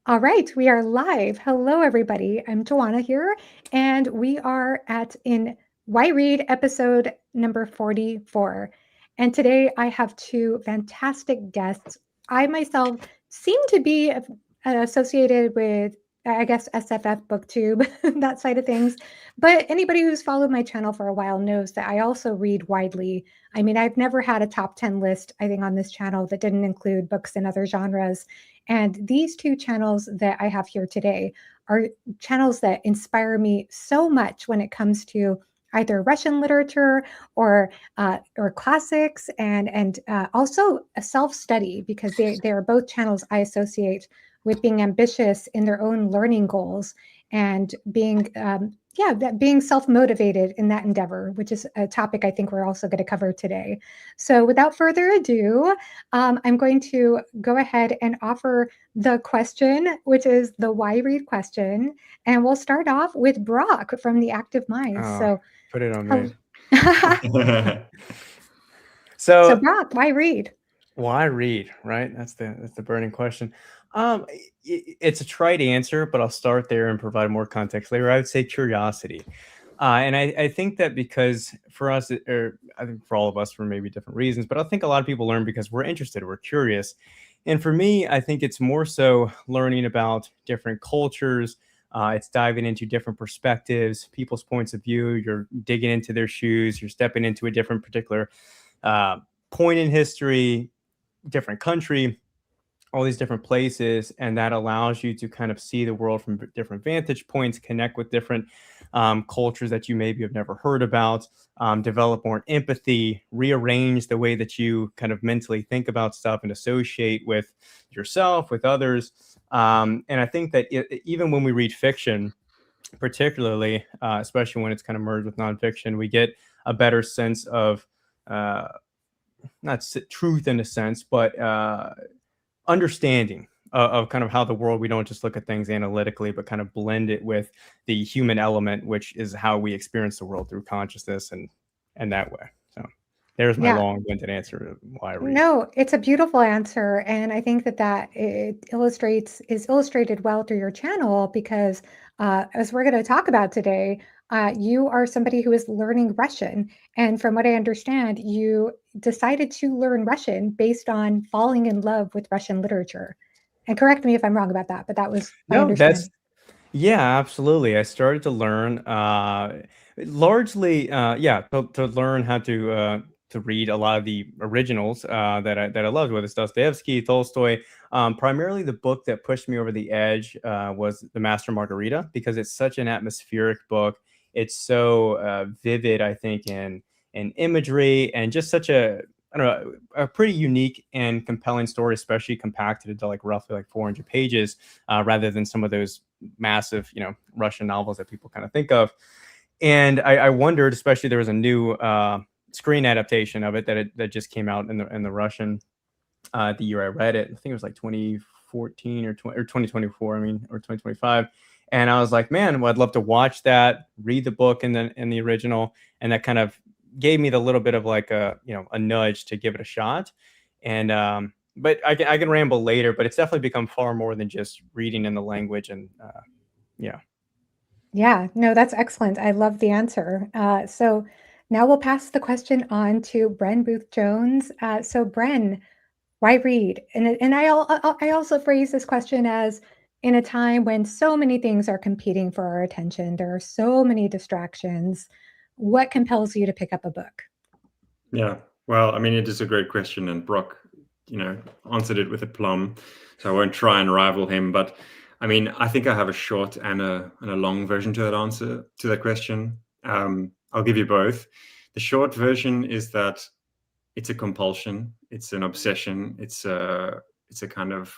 All right, we are live. Hello, everybody. I'm Joanna here, and we are in Why Read episode number 44. And today I have two fantastic guests. I myself seem to be associated with, I guess, SFF BookTube, that side of things. But anybody who's followed my channel for a while knows that I also read widely. I mean, I've never had a top 10 list, I think, on this channel that didn't include books in other genres. And these two channels that I have here today are channels that inspire me so much when it comes to either Russian literature or classics and also a self study, because they are both channels I associate with being ambitious in their own learning goals and being self motivated in that endeavor, which is a topic I think we're also going to cover today. So without further ado, I'm going to go ahead and offer the question, which is the why read question. And we'll start off with Brock from the Active Minds. So, Put it on hel- me. so So Brock, why read? why read, right? That's the burning question. It's a trite answer, but I'll start there and provide more context later. I would say curiosity. And I think that because for us, or I think for all of us for maybe different reasons, but I think a lot of people learn because we're interested, we're curious. And for me, I think it's more so learning about different cultures. It's diving into different perspectives, people's points of view. You're digging into their shoes. You're stepping into a different particular uh, point in history, different country, all these different places, and that allows you to kind of see the world from different vantage points, connect with different cultures that you maybe have never heard about, develop more empathy, rearrange the way that you kind of mentally think about stuff and associate with yourself, with others. And I think that even when we read fiction, particularly, especially when it's kind of merged with nonfiction, we get a better sense of uh, not truth in a sense, but understanding of kind of how the world, we don't just look at things analytically, but kind of blend it with the human element, which is how we experience the world through consciousness and that way. So there's my Yeah, long-winded answer to why I read. no, it's a beautiful answer, and I think that it is illustrated well through your channel because, as we're going to talk about today, you are somebody who is learning Russian, and from what I understand, you decided to learn Russian based on falling in love with Russian literature. And correct me if I'm wrong about that, but that was my No, that's understanding. Yeah, absolutely. I started to learn largely, to learn how to read a lot of the originals that I loved, whether it's Dostoevsky, Tolstoy. Primarily, the book that pushed me over the edge was The Master Margarita, because it's such an atmospheric book. It's so vivid, I think, in imagery, and just such a, I don't know, a pretty unique and compelling story, especially compacted into like roughly like 400 pages, rather than some of those massive, Russian novels that people kind of think of. And I wondered, especially there was a new screen adaptation of it that just came out in the Russian the year I read it. I think it was like 2014 or 2024. I mean, or 2025. And I was like, man, well, I'd love to watch that, read the book in the original, and that kind of gave me the little bit of like a nudge to give it a shot. And but I can ramble later, but it's definitely become far more than just reading in the language. And yeah. Yeah, no, that's excellent. I love the answer. So now we'll pass the question on to Bren Booth Jones. So Bren, why read? And I also phrase this question as, in a time when so many things are competing for our attention, there are so many distractions. What compels you to pick up a book? Yeah, well, I mean, it is a great question, and Brock, answered it with aplomb, so I won't try and rival him. But I mean, I think I have a short and a long version to that answer to that question. I'll give you both. The short version is that it's a compulsion, it's an obsession, it's a kind of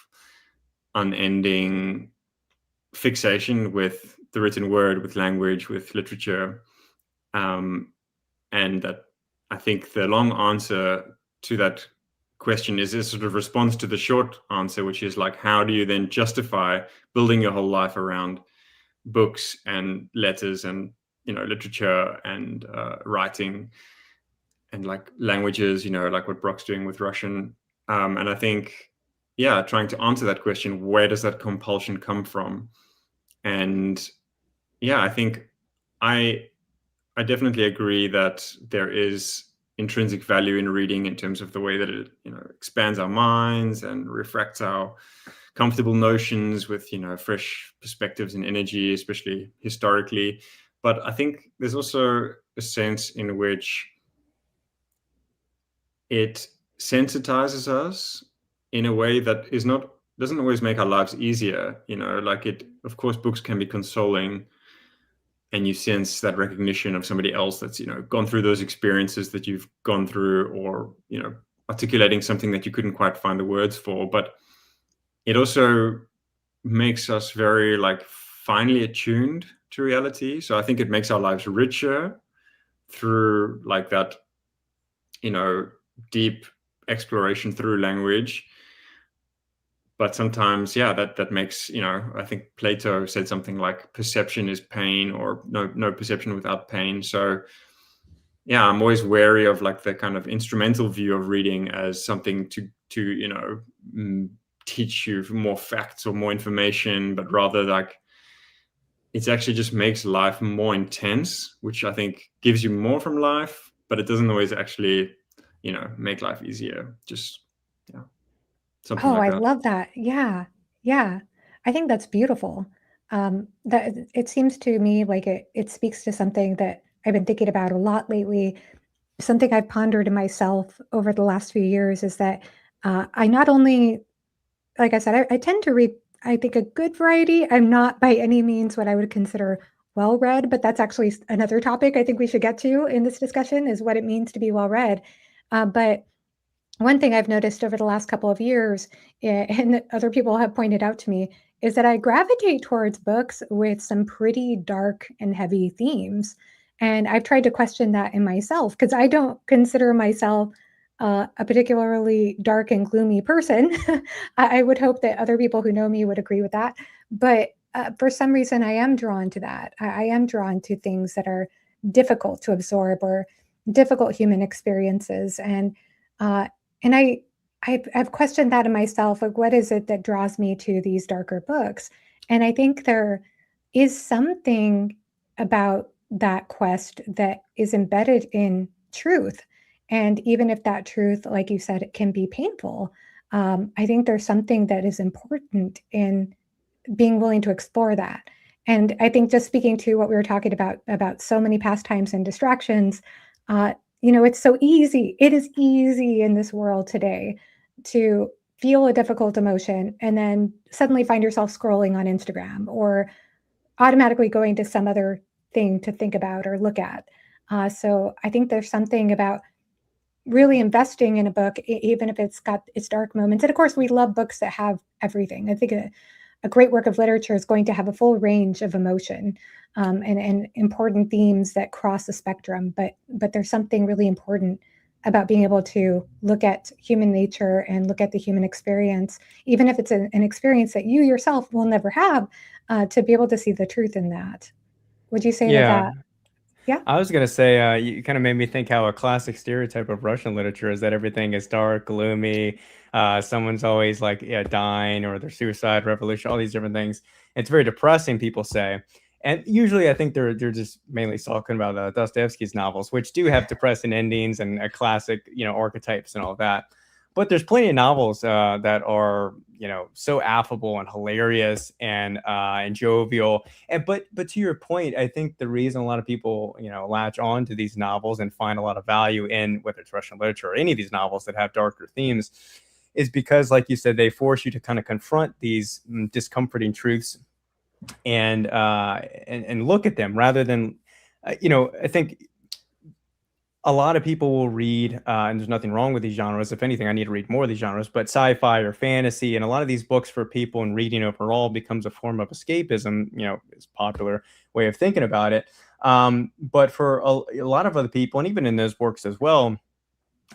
unending fixation with the written word, with language, with literature, and that I think the long answer to that question is a sort of response to the short answer, which is like, how do you then justify building your whole life around books and letters and literature and writing and like languages, like what Brock's doing with Russian. And I think, trying to answer that question, where does that compulsion come from? And I think I definitely agree that there is intrinsic value in reading in terms of the way that it expands our minds and refracts our comfortable notions with fresh perspectives and energy, especially historically. But I think there's also a sense in which it sensitizes us in a way that doesn't always make our lives easier. Like, of course, books can be consoling, and you sense that recognition of somebody else that's gone through those experiences that you've gone through, or articulating something that you couldn't quite find the words for. But it also makes us very finely attuned to reality. So I think it makes our lives richer through that deep exploration through language. But sometimes, that makes, I think Plato said something like perception is pain, or no perception without pain. So I'm always wary of the kind of instrumental view of reading as something to teach you more facts or more information, but rather it actually just makes life more intense, which I think gives you more from life, but it doesn't always actually make life easier. Just something Oh, like I that. love that. Yeah. Yeah. I think that's beautiful. That it seems to me like it speaks to something that I've been thinking about a lot lately. Something I've pondered in myself over the last few years is that I not only, like I said, I tend to read, I think, a good variety. I'm not by any means what I would consider well read, but that's actually another topic I think we should get to in this discussion, is what it means to be well read. But one thing I've noticed over the last couple of years, and that other people have pointed out to me, is that I gravitate towards books with some pretty dark and heavy themes. And I've tried to question that in myself, because I don't consider myself a particularly dark and gloomy person. I would hope that other people who know me would agree with that. But for some reason, I am drawn to that. I am drawn to things that are difficult to absorb, or difficult human experiences. Uh, and I've questioned that in myself, like, what is it that draws me to these darker books? And I think there is something about that quest that is embedded in truth. And even if that truth, like you said, it can be painful, I think there's something that is important in being willing to explore that. And I think, just speaking to what we were talking about so many pastimes and distractions, uh, it's so easy. It is easy in this world today to feel a difficult emotion and then suddenly find yourself scrolling on Instagram, or automatically going to some other thing to think about or look at. So I think there's something about really investing in a book, even if it's got its dark moments. And of course, we love books that have everything. I think a great work of literature is going to have a full range of emotion, and important themes that cross the spectrum. But there's something really important about being able to look at human nature and look at the human experience, even if it's an experience that you yourself will never have, to be able to see the truth in that. Would you say that Yeah. that? Yeah. I was gonna say, you kind of made me think how a classic stereotype of Russian literature is that everything is dark, gloomy. Someone's always like, yeah, dying, or their suicide, revolution, all these different things. It's very depressing, people say. And usually, I think they're just mainly talking about Dostoevsky's novels, which do have depressing endings and a classic, archetypes and all that. But there's plenty of novels that are, so affable and hilarious and jovial. But to your point, I think the reason a lot of people, latch on to these novels and find a lot of value in, whether it's Russian literature or any of these novels that have darker themes, is because, like you said, they force you to kind of confront these discomforting truths and look at them rather than, I think a lot of people will read, and there's nothing wrong with these genres. If anything, I need to read more of these genres, but sci-fi or fantasy, and a lot of these books for people, and reading overall becomes a form of escapism, is a popular way of thinking about it. But for a lot of other people, and even in those works as well,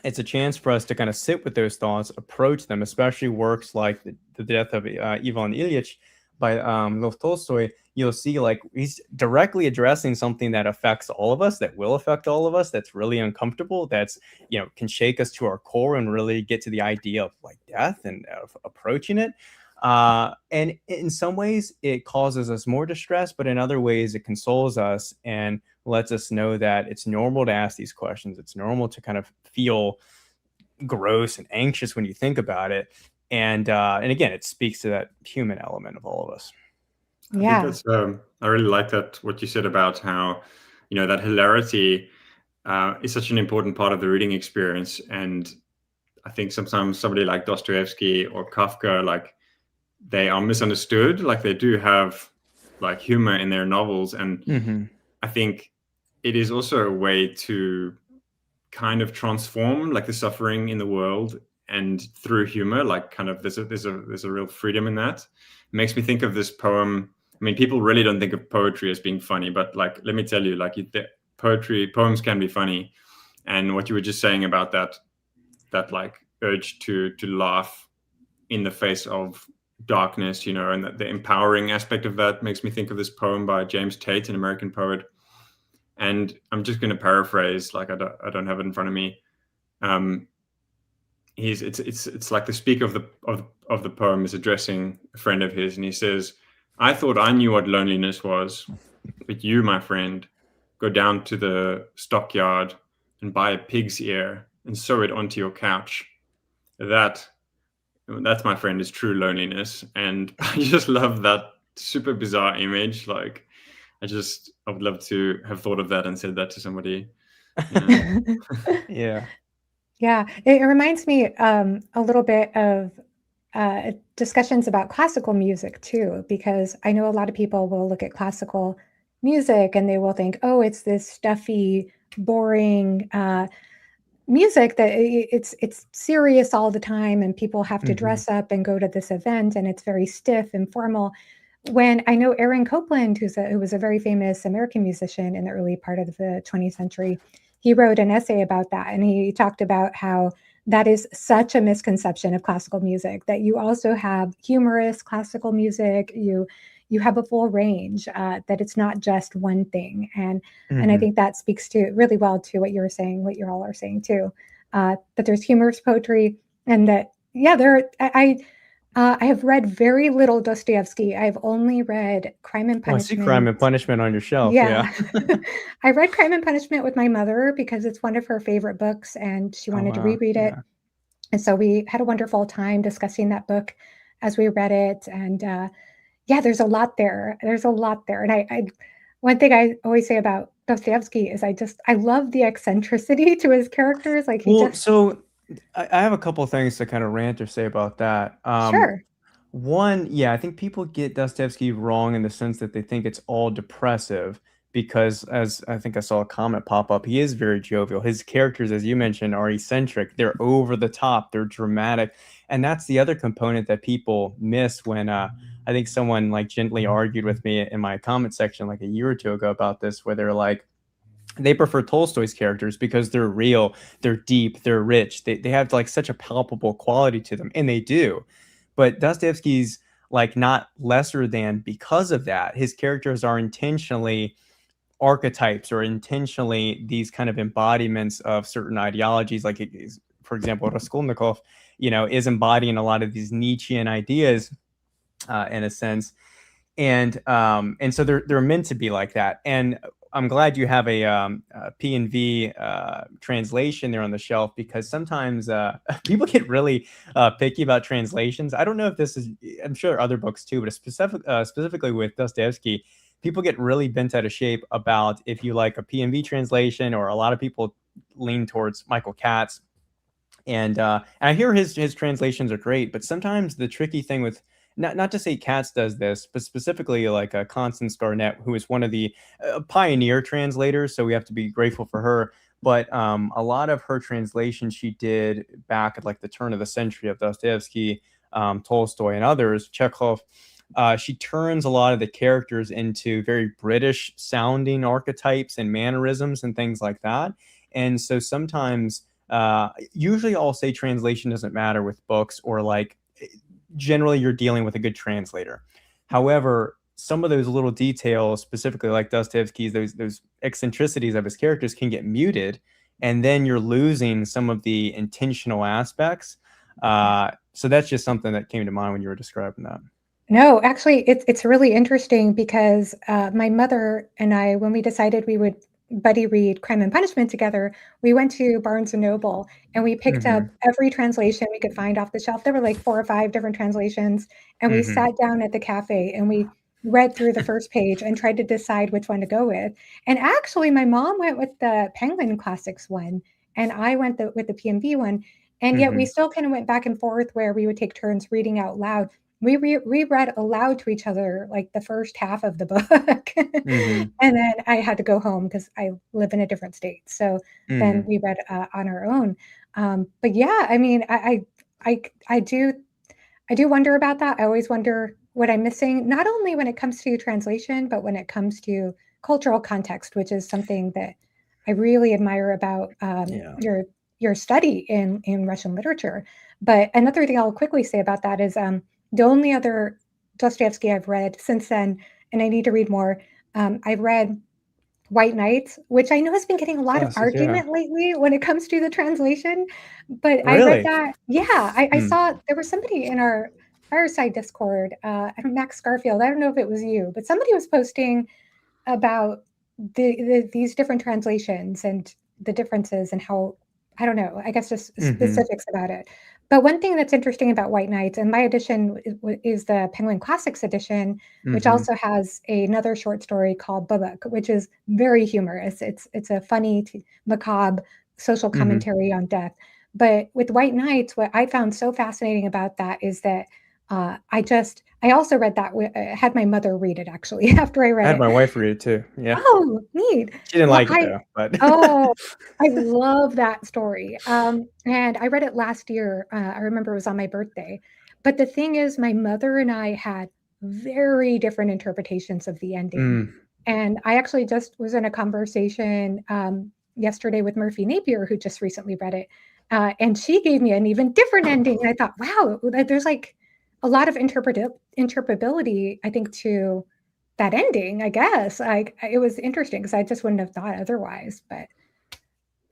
it's a chance for us to kind of sit with those thoughts, approach them, especially works like the death of Ivan Ilyich by Lev Tolstoy, you'll see like he's directly addressing something that affects all of us, that will affect all of us, that's really uncomfortable, that's, you know, can shake us to our core and really get to the idea of like death and of approaching it. And in some ways, it causes us more distress, but in other ways, it consoles us and lets us know that it's normal to ask these questions. It's normal to kind of feel gross and anxious when you think about it. And again, it speaks to that human element of all of us. I think Yeah. that's I really like that what you said about how, you know, that hilarity is such an important part of the reading experience. And I think sometimes somebody like Dostoevsky or Kafka, like they are misunderstood. Like they do have like humor in their novels, and I think it is also a way to kind of transform like the suffering in the world, and through humor, like kind of there's a real freedom in that. It makes me think of this poem. I mean, people really don't think of poetry as being funny, but like let me tell you, like poems can be funny. And what you were just saying about that like urge to laugh in the face of darkness, you know, and the empowering aspect of that makes me think of this poem by James Tate, an American poet. And I'm just going to paraphrase, like I don't have it in front of me. It's like the speaker of the poem is addressing a friend of his, and he says, "I thought I knew what loneliness was, but you, my friend, go down to the stockyard and buy a pig's ear and sew it onto your couch. That's, my friend, is true loneliness." And I just love that super bizarre image. Like, I would love to have thought of that and said that to somebody. Yeah. Yeah, it reminds me a little bit of discussions about classical music too, because I know a lot of people will look at classical music and they will think, oh, it's this stuffy, boring music that it's serious all the time, and people have to dress up and go to this event, and it's very stiff and formal. When I know Aaron Copland, who was a very famous American musician in the early part of the 20th century, he wrote an essay about that, and he talked about how that is such a misconception of classical music, that you also have humorous classical music, you have a full range, that it's not just one thing. And I think that speaks to really well to what you're saying, what you all are saying too, that there's humorous poetry, and that I have read very little Dostoevsky. I've only read Crime and Oh, I see Crime and Punishment. Punishment on your shelf. Yeah. Yeah. I read Crime and Punishment with my mother because it's one of her favorite books and she Oh, wanted to wow. reread it. Yeah. And so we had a wonderful time discussing that book as we read it. And yeah, there's a lot there. There's a lot there. And one thing I always say about Dostoevsky is I love the eccentricity to his characters. Like he Well, just, so I have a couple of things to kind of rant or say about that. sure. One, yeah, I think people get Dostoevsky wrong in the sense that they think it's all depressive because, as I think I saw a comment pop up, he is very jovial. His characters, as you mentioned, are eccentric. They're over the top. They're dramatic, and that's the other component that people miss when I think someone like gently argued with me in my comment section like a year or two ago about this, where they're like, they prefer Tolstoy's characters because they're real, they're deep, they're rich. They have like such a palpable quality to them, and they do. But Dostoevsky's like not lesser than because of that. His characters are intentionally archetypes or intentionally these kind of embodiments of certain ideologies. Like, for example, Raskolnikov, you know, is embodying a lot of these Nietzschean ideas in a sense, and so they're meant to be like that. And I'm glad you have a P&V translation there on the shelf, because sometimes people get really picky about translations. I don't know if this is, I'm sure other books too, but specifically with Dostoevsky, people get really bent out of shape about if you like a P&V translation, or a lot of people lean towards Michael Katz. And I hear his translations are great, but sometimes the tricky thing with, not to say Katz does this, but specifically like Constance Garnett, who is one of the pioneer translators, so we have to be grateful for her. But a lot of her translations she did back at like the turn of the century of Dostoevsky, Tolstoy, and others, Chekhov. She turns a lot of the characters into very British sounding archetypes and mannerisms and things like that. And so sometimes, usually I'll say translation doesn't matter with books, or like generally you're dealing with a good translator. However, some of those little details, specifically like Dostoevsky's, those eccentricities of his characters can get muted, and then you're losing some of the intentional aspects. So that's just something that came to mind when you were describing that. No, actually, it's really interesting because my mother and I, when we decided we would buddy read Crime and Punishment together, we went to Barnes and Noble and we picked up every translation we could find off the shelf. There were like 4 or 5 different translations, and we sat down at the cafe and we read through the first page and tried to decide which one to go with. And actually, my mom went with the Penguin Classics one, and I went with the PMV one. And yet we still kind of went back and forth where we would take turns reading out loud. We reread aloud to each other like the first half of the book. And then I had to go home because I live in a different state. So then we read on our own. But yeah, I mean, I do wonder about that. I always wonder what I'm missing, not only when it comes to translation, but when it comes to cultural context, which is something that I really admire about your study in Russian literature. But another thing I'll quickly say about that is the only other Dostoevsky I've read since then, and I need to read more, I've read White Nights, which I know has been getting a lot of argument lately when it comes to the translation. But I read that. Yeah, I saw there was somebody in our Fireside Discord, Max Garfield. I don't know if it was you, but somebody was posting about these different translations and the differences and how, I don't know, I guess just specifics about it. But one thing that's interesting about White Nights, and my edition is the Penguin Classics edition, which also has another short story called Bubuk, which is very humorous. It's a funny, macabre social commentary on death. But with White Nights, what I found so fascinating about that is that I also read that, had my mother read it actually after I read it. I had my wife read it too. Yeah. Oh, neat. She didn't like it though, but Oh, I love that story. And I read it last year. I remember it was on my birthday. But the thing is, my mother and I had very different interpretations of the ending. And I actually just was in a conversation yesterday with Murphy Napier, who just recently read it. And she gave me an even different ending. And I thought, wow, there's like a lot of interpretability, I think, to that ending, I guess. It was interesting because I just wouldn't have thought otherwise, but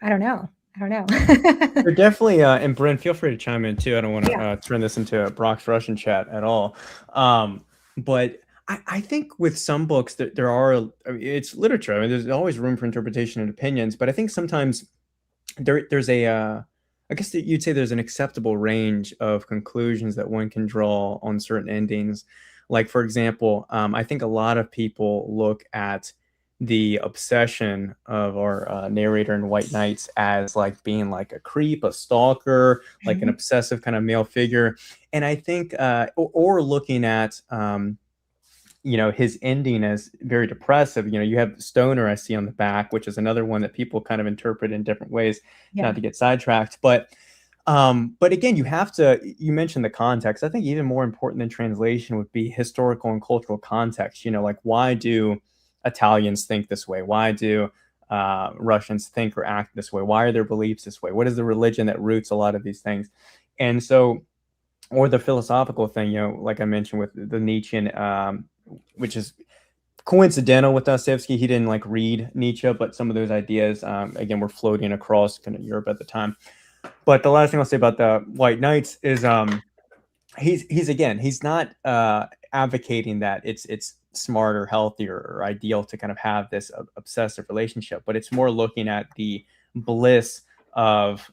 I don't know. You're definitely, and Bren, feel free to chime in too. I don't want to turn this into a Brock's Russian chat at all. But I think with some books that there are, I mean, it's literature. I mean, there's always room for interpretation and opinions, but I think sometimes there's I guess that you'd say there's an acceptable range of conclusions that one can draw on certain endings. Like, for example, I think a lot of people look at the obsession of our narrator in White Nights as like being like a creep, a stalker, like an obsessive kind of male figure. And I think, or looking at, his ending as very depressive. You have Stoner, I see on the back, which is another one that people kind of interpret in different ways, not to get sidetracked. But again, you mentioned the context. I think even more important than translation would be historical and cultural context. Like, why do Italians think this way? Why do Russians think or act this way? Why are their beliefs this way? What is the religion that roots a lot of these things? And so, or the philosophical thing, like I mentioned with the Nietzschean, which is coincidental with Dostoevsky. He didn't like read Nietzsche, but some of those ideas, again, were floating across kind of Europe at the time. But the last thing I'll say about the White Nights is he's not advocating that it's smarter, healthier, or ideal to kind of have this obsessive relationship, but it's more looking at the bliss of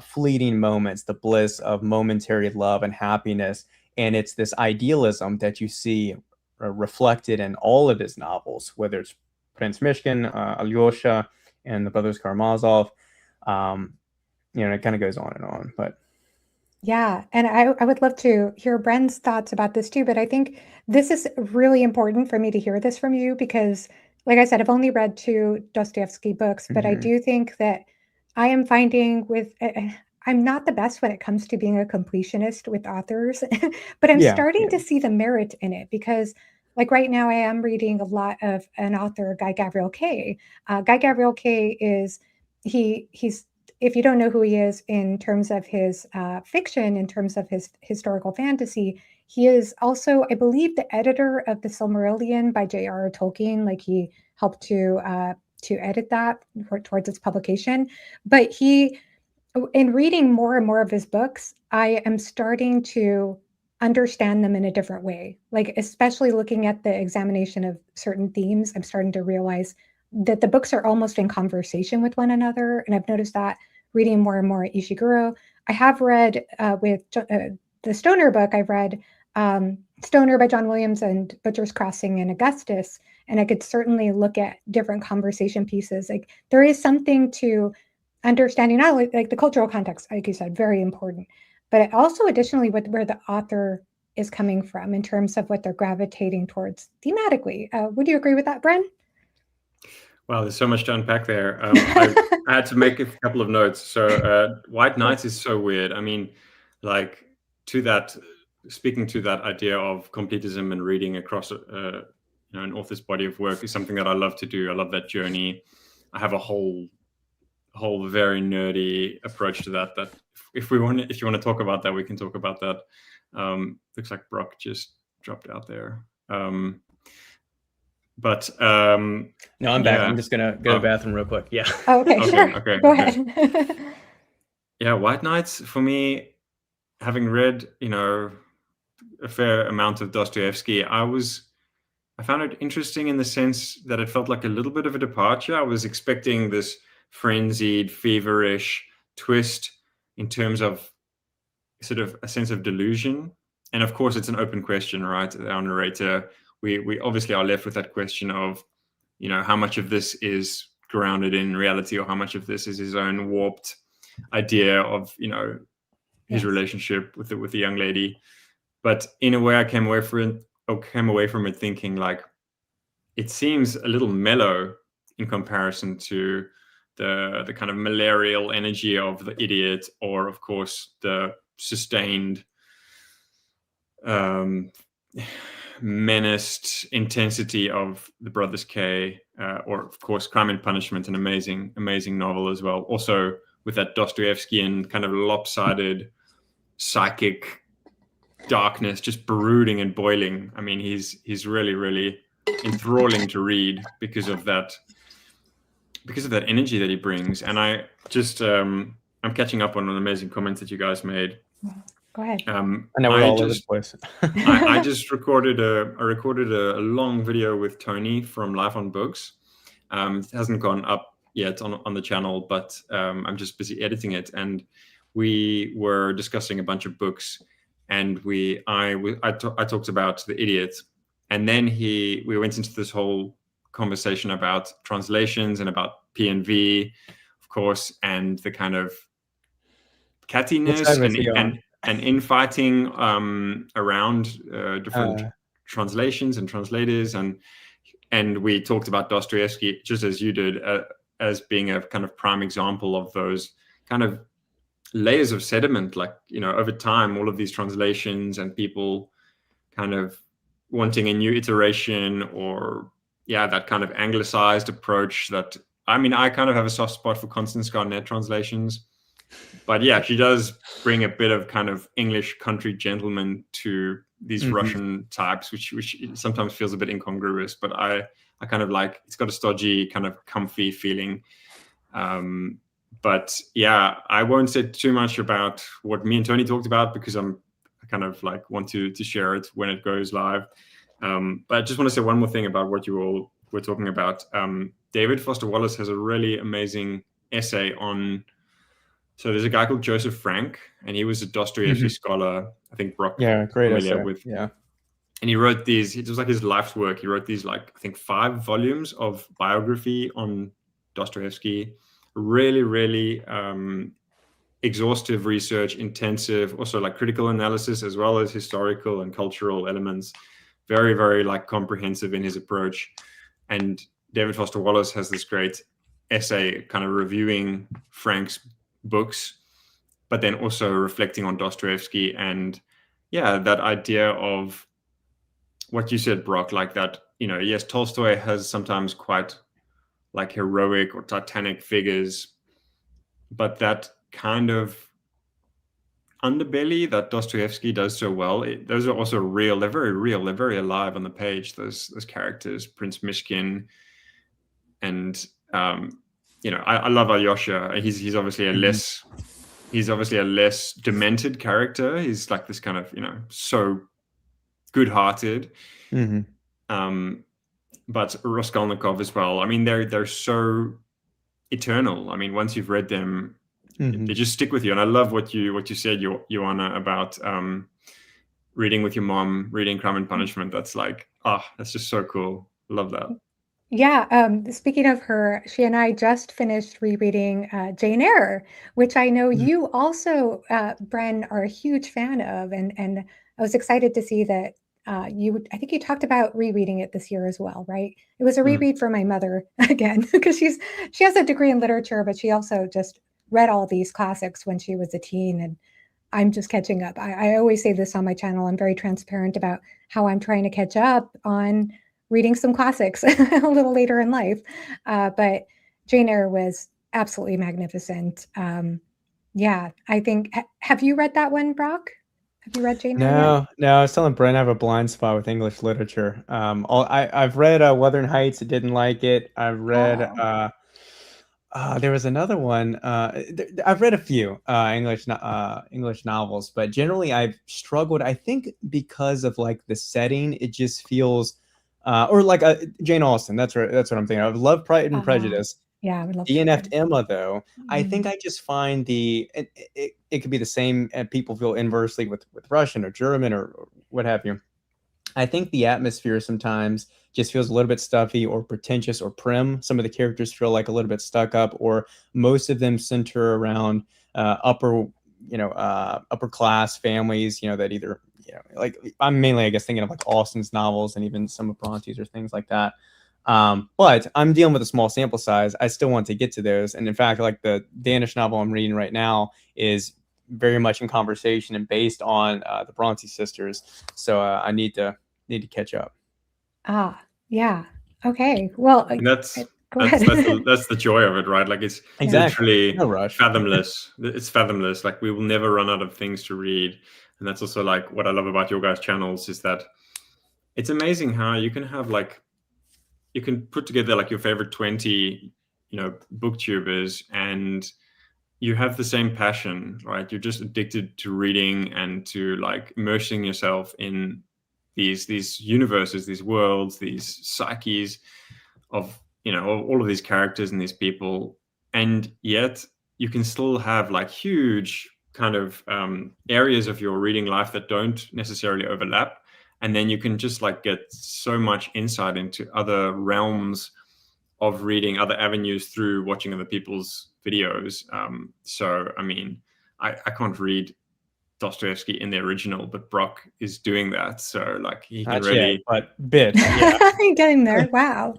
fleeting moments, the bliss of momentary love and happiness. And it's this idealism that you see reflected in all of his novels, whether it's Prince Mishkin, Alyosha, and the Brothers Karamazov. It kind of goes on and on, but yeah, and I would love to hear Bren's thoughts about this too, but I think this is really important for me to hear this from you because, like I said, I've only read 2 Dostoevsky books, but I do think that I am finding I'm not the best when it comes to being a completionist with authors, but I'm starting to see the merit in it because, like right now, I am reading a lot of an author, Guy Gavriel Kay. Guy Gavriel Kay is he's if you don't know who he is in terms of his fiction, in terms of his historical fantasy, He is also, I believe, the editor of the Silmarillion by J.R.R. Tolkien. Like he helped to edit that towards its publication. But in reading more and more of his books, I am starting to understand them in a different way. Like, especially looking at the examination of certain themes, I'm starting to realize that the books are almost in conversation with one another. And I've noticed that reading more and more Ishiguro. I have read the Stoner book, I've read Stoner by John Williams and Butcher's Crossing and Augustus. And I could certainly look at different conversation pieces. Like, there is something to understanding not only like the cultural context, like you said, very important, but also additionally where the author is coming from in terms of what they're gravitating towards thematically. Would you agree with that, Bren? Wow, there's so much to unpack there. I had to make a couple of notes. So White Knights is so weird. I mean, like speaking to that idea of completism and reading across an author's body of work is something that I love to do. I love that journey. I have a whole very nerdy approach to that. That if you want to talk about that, we can talk about that. Looks like Brock just dropped out there. But no, I'm back. I'm just gonna go to the bathroom real quick. Yeah. Oh, okay, sure. Okay. Go ahead. Yeah, White Knights for me, having read a fair amount of Dostoevsky, I found it interesting in the sense that it felt like a little bit of a departure. I was expecting this frenzied, feverish twist in terms of sort of a sense of delusion. And of course, it's an open question, right? Our narrator, we obviously are left with that question of, how much of this is grounded in reality or how much of this is his own warped idea of, his relationship with the young lady. But in a way, I came away from it thinking like, it seems a little mellow in comparison to the kind of malarial energy of The Idiot, or of course the sustained menaced intensity of The Brothers K, or of course Crime and Punishment, an amazing novel as well, also with that Dostoevskian kind of lopsided psychic darkness just brooding and boiling. I mean, he's really, really enthralling to read because of that energy that he brings. And I just I'm catching up on an amazing comments that you guys made. Go ahead. I know we're all over the place. I just recorded a long video with Tony from Life on Books. It hasn't gone up yet on the channel, but I'm just busy editing it. And we were discussing a bunch of books, and I talked about The Idiot, and then we went into this whole conversation about translations and about PNV, of course, and the kind of cattiness and infighting around different translations and translators, and we talked about Dostoevsky, just as you did, as being a kind of prime example of those kind of layers of sediment, like, over time, all of these translations and people kind of wanting a new iteration, or that kind of anglicized approach that, I mean, I kind of have a soft spot for Constance Garnett translations, but she does bring a bit of kind of English country gentleman to these Russian types, which sometimes feels a bit incongruous, but I kind of like, it's got a stodgy kind of comfy feeling. But I won't say too much about what me and Tony talked about, because I kind of like want to share it when it goes live. But I just want to say one more thing about what you all were talking about. David Foster Wallace has a really amazing essay on. So there's a guy called Joseph Frank, and he was a Dostoevsky scholar. I think Brock, great familiar essay. with. Yeah. And he wrote these. It was like his life's work. He wrote these, like, I think 5 volumes of biography on Dostoevsky. Really, really exhaustive research, intensive, also like critical analysis, as well as historical and cultural elements. Very, very like comprehensive in his approach. And David Foster Wallace has this great essay kind of reviewing Frank's books, but then also reflecting on Dostoevsky and that idea of what you said, Brock, like that, yes, Tolstoy has sometimes quite like heroic or titanic figures, but that kind of underbelly that Dostoevsky does so well. Those are also real. They're very real. They're very alive on the page. Those characters, Prince Mishkin, and I love Alyosha. He's obviously a less demented character. He's like this kind of so good-hearted. But Raskolnikov as well. I mean, they're so eternal. I mean, once you've read them, they just stick with you. And I love what you said, Joanna, about reading with your mom, reading Crime and Punishment. That's like, that's just so cool. Love that. Yeah. Speaking of her, she and I just finished rereading Jane Eyre, which I know you also, Bren, are a huge fan of, and I was excited to see that I think you talked about rereading it this year as well, right? It was a reread for my mother again, because she has a degree in literature, but she also just read all these classics when she was a teen, and I'm just catching up. I always say this on my channel. I'm very transparent about how I'm trying to catch up on reading some classics a little later in life. But Jane Eyre was absolutely magnificent. Yeah, I think, have you read that one, Brock? Have you read Jane Eyre? No. I was telling Bren I have a blind spot with English literature. I've read Wuthering Heights. I didn't like it. I've read there was another one. I've read a few English novels, but generally I've struggled. I think because of like the setting, it just feels or like Jane Austen. That's what I'm thinking of. Love, Pride and Prejudice. Yeah, I would love DNF'd Emma, though. I think I just find it could be the same, and people feel inversely with Russian or German or what have you. I think the atmosphere sometimes just feels a little bit stuffy or pretentious or prim. Some of the characters feel like a little bit stuck up, or most of them center around upper class families, that either, like I'm mainly, I guess, thinking of like Austen's novels and even some of Bronte's or things like that. But I'm dealing with a small sample size. I still want to get to those. And in fact, like the Danish novel I'm reading right now is very much in conversation and based on the Bronte sisters. So I need to catch up. Yeah. Okay. Well, and that's the joy of it, right? Like it's literally fathomless. It's fathomless. Like we will never run out of things to read. And that's also like what I love about your guys' channels is that it's amazing how you can have like, you can put together like your favorite 20, booktubers, and you have the same passion, right? You're just addicted to reading and to like immersing yourself in these universes, these worlds, these psyches of, all of these characters and these people. And yet you can still have like huge kind of areas of your reading life that don't necessarily overlap. And then you can just like get so much insight into other realms of reading, other avenues through watching other people's videos. So, I mean, I can't read Dostoevsky in the original, but Brock is doing that. So like he can bit. Yeah. Getting there. Wow.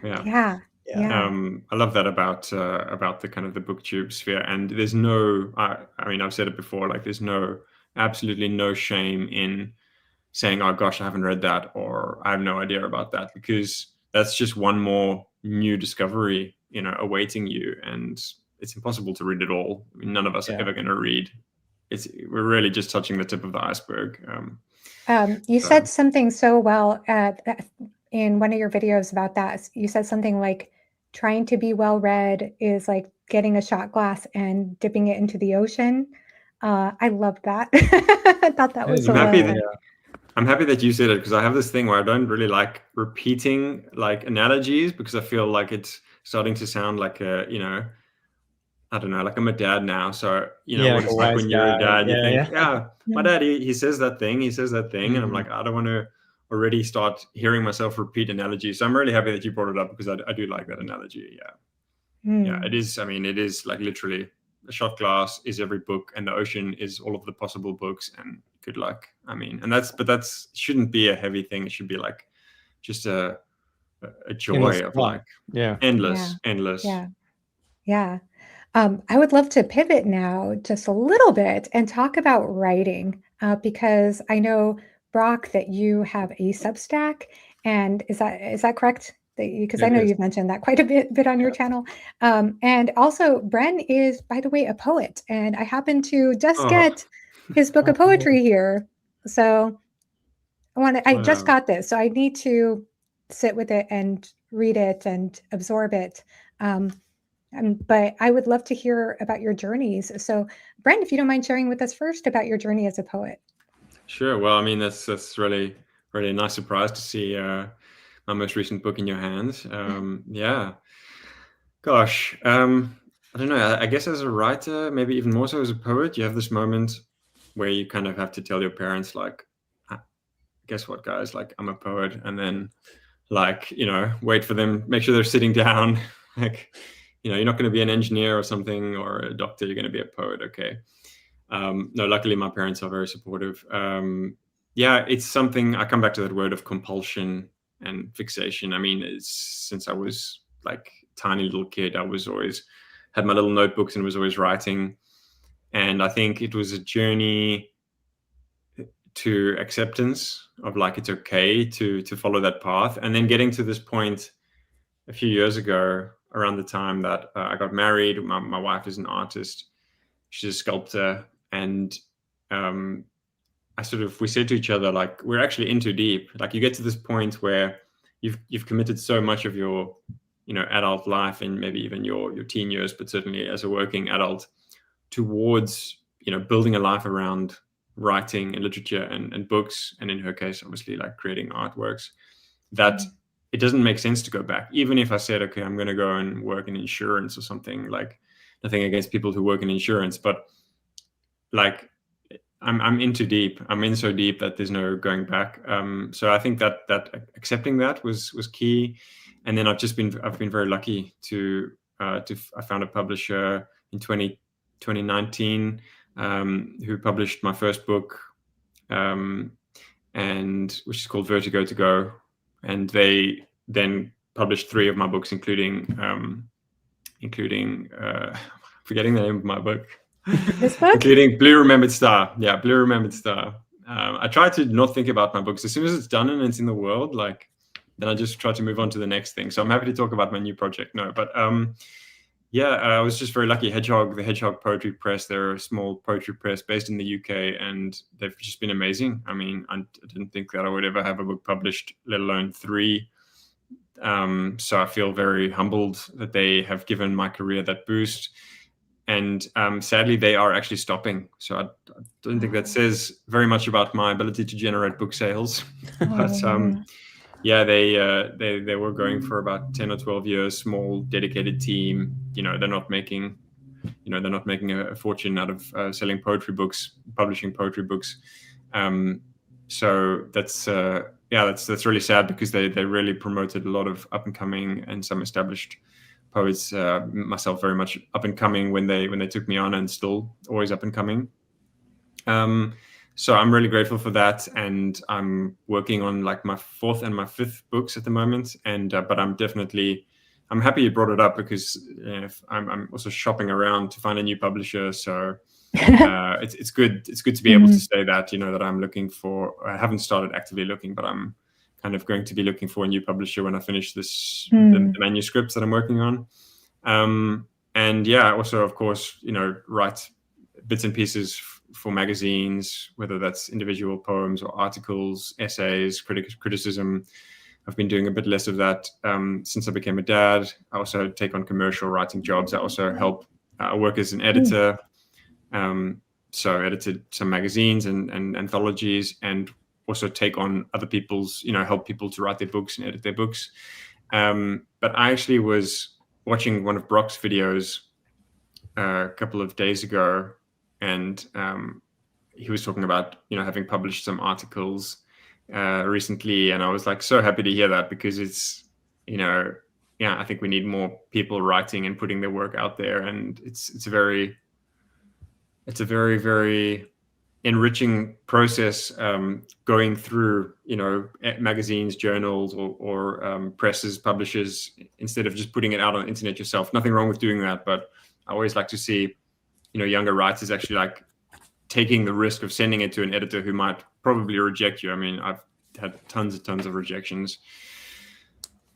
Yeah. I love that about the kind of the booktube sphere. And there's no, I mean, I've said it before, like there's absolutely no shame in saying, oh gosh, I haven't read that, or I have no idea about that, because that's just one more new discovery, awaiting you. And it's impossible to read it all. I mean, none of us are ever going to read. We're really just touching the tip of the iceberg. You said something so well in one of your videos about that. You said something like, trying to be well read is like getting a shot glass and dipping it into the ocean. I loved that. I thought that was so I'm happy that you said it, because I have this thing where I don't really like repeating like analogies, because I feel like it's starting to sound like I don't know, like I'm a dad now. So, what it's like when you're a dad, you think, my dad, he says that thing. And I'm like, I don't want to already start hearing myself repeat analogies. So I'm really happy that you brought it up, because I do like that analogy. Yeah, it is. I mean, it is like literally a shot glass is every book, and the ocean is all of the possible books, and good luck. I mean, and that's shouldn't be a heavy thing. It should be like just a joy endless of like, endless. Yeah. I would love to pivot now just a little bit and talk about writing, because I know, Brock, that you have a Substack, and is that correct? Because I know you've mentioned that quite a bit on your channel. And also, Bren is, by the way, a poet, and I happen to just get his book of poetry here. So I just Wow. got this, so I need to sit with it and read it and absorb it. But I would love to hear about your journeys. So, Bren, if you don't mind sharing with us first about your journey as a poet. Sure. Well, I mean, that's really a nice surprise to see my most recent book in your hands. Yeah. Gosh. I don't know. I guess as a writer, maybe even more so as a poet, you have this moment where you kind of have to tell your parents, like, guess what, guys? Like, I'm a poet, and then, like, wait for them, make sure they're sitting down. Like, you're not going to be an engineer or something or a doctor. You're going to be a poet. Okay. No, luckily my parents are very supportive. Yeah, it's something, I come back to that word of compulsion and fixation. I mean, since I was like tiny little kid, I was always had my little notebooks and was always writing. And I think it was a journey to acceptance of like, it's okay to follow that path. And then getting to this point a few years ago, around the time that I got married. My wife is an artist. She's a sculptor. And we said to each other, like, we're actually in too deep. Like, you get to this point where you've committed so much of your adult life, and maybe even your teen years, but certainly as a working adult, towards building a life around writing and literature and books, and in her case, obviously, like creating artworks, that it doesn't make sense to go back. Even if I said, okay, I'm going to go and work in insurance or something, like, nothing against people who work in insurance, but like, I'm in too deep. I'm in so deep that there's no going back. So I think that accepting that was key. And then I've been very lucky to I found a publisher in 2019 who published my first book, and which is called Vertigo to Go. And they then published 3 of my books, including forgetting the name of my book. This book? Including Blue Remembered Star. Yeah, Blue Remembered Star. I try to not think about my books. As soon as it's done and it's in the world, like, then I just try to move on to the next thing. So I'm happy to talk about my new project. No, but yeah, I was just very lucky. The Hedgehog Poetry Press, they're a small poetry press based in the UK, and they've just been amazing. I mean, I didn't think that I would ever have a book published, let alone 3. So I feel very humbled that they have given my career that boost. And sadly, they are actually stopping. So I don't think that says very much about my ability to generate book sales. But yeah, they were going for about 10 or 12 years, small, dedicated team. They're not making a fortune out of selling poetry books, publishing poetry books. So that's really sad, because they really promoted a lot of up and coming and some established poets, myself very much up and coming when they took me on, and still always up and coming. So I'm really grateful for that, and I'm working on like my 4th and my 5th books at the moment. And but I'm happy you brought it up, because I'm also shopping around to find a new publisher. So it's good to be able to say that that I'm looking for. I haven't started actively looking, but I'm kind of going to be looking for a new publisher when I finish the manuscripts that I'm working on. And yeah, also, of course, write bits and pieces for magazines, whether that's individual poems or articles, essays, criticism. I've been doing a bit less of that since I became a dad. I also take on commercial writing jobs. I also help work as an editor. So edited some magazines and anthologies, and also take on other people's, help people to write their books and edit their books. But I actually was watching one of Brock's videos a couple of days ago, and he was talking about, having published some articles recently. And I was like, so happy to hear that, because it's, I think we need more people writing and putting their work out there. And it's a very, very enriching process, going through magazines, journals, or presses, publishers, instead of just putting it out on the internet yourself. Nothing wrong with doing that, but I always like to see younger writers actually like taking the risk of sending it to an editor who might probably reject you. I mean, I've had tons of rejections.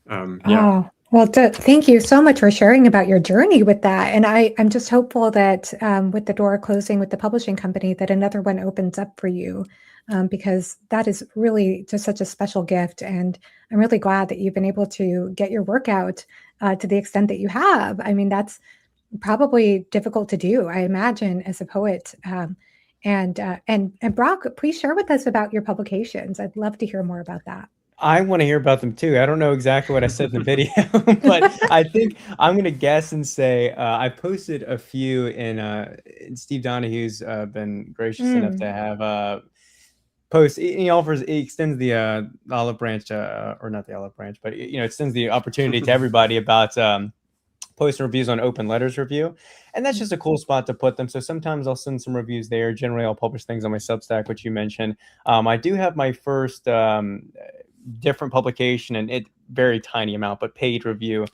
Oh, Well, thank you so much for sharing about your journey with that. And I'm just hopeful that with the door closing with the publishing company, that another one opens up for you, because that is really just such a special gift. And I'm really glad that you've been able to get your work out to the extent that you have. I mean, that's probably difficult to do, I imagine, as a poet. And Brock, please share with us about your publications. I'd love to hear more about that. I want to hear about them too. I don't know exactly what I said in the video, but I think I'm gonna guess and say I posted a few in Steve Donahue's been gracious enough to Mm. have post. He offers, he extends the olive branch, or not the olive branch, but extends the opportunity to everybody about posting reviews on Open Letters Review, and that's just a cool spot to put them. So sometimes I'll send some reviews there. Generally, I'll publish things on my Substack, which you mentioned. I do have my first different publication, and it very tiny amount, but paid review,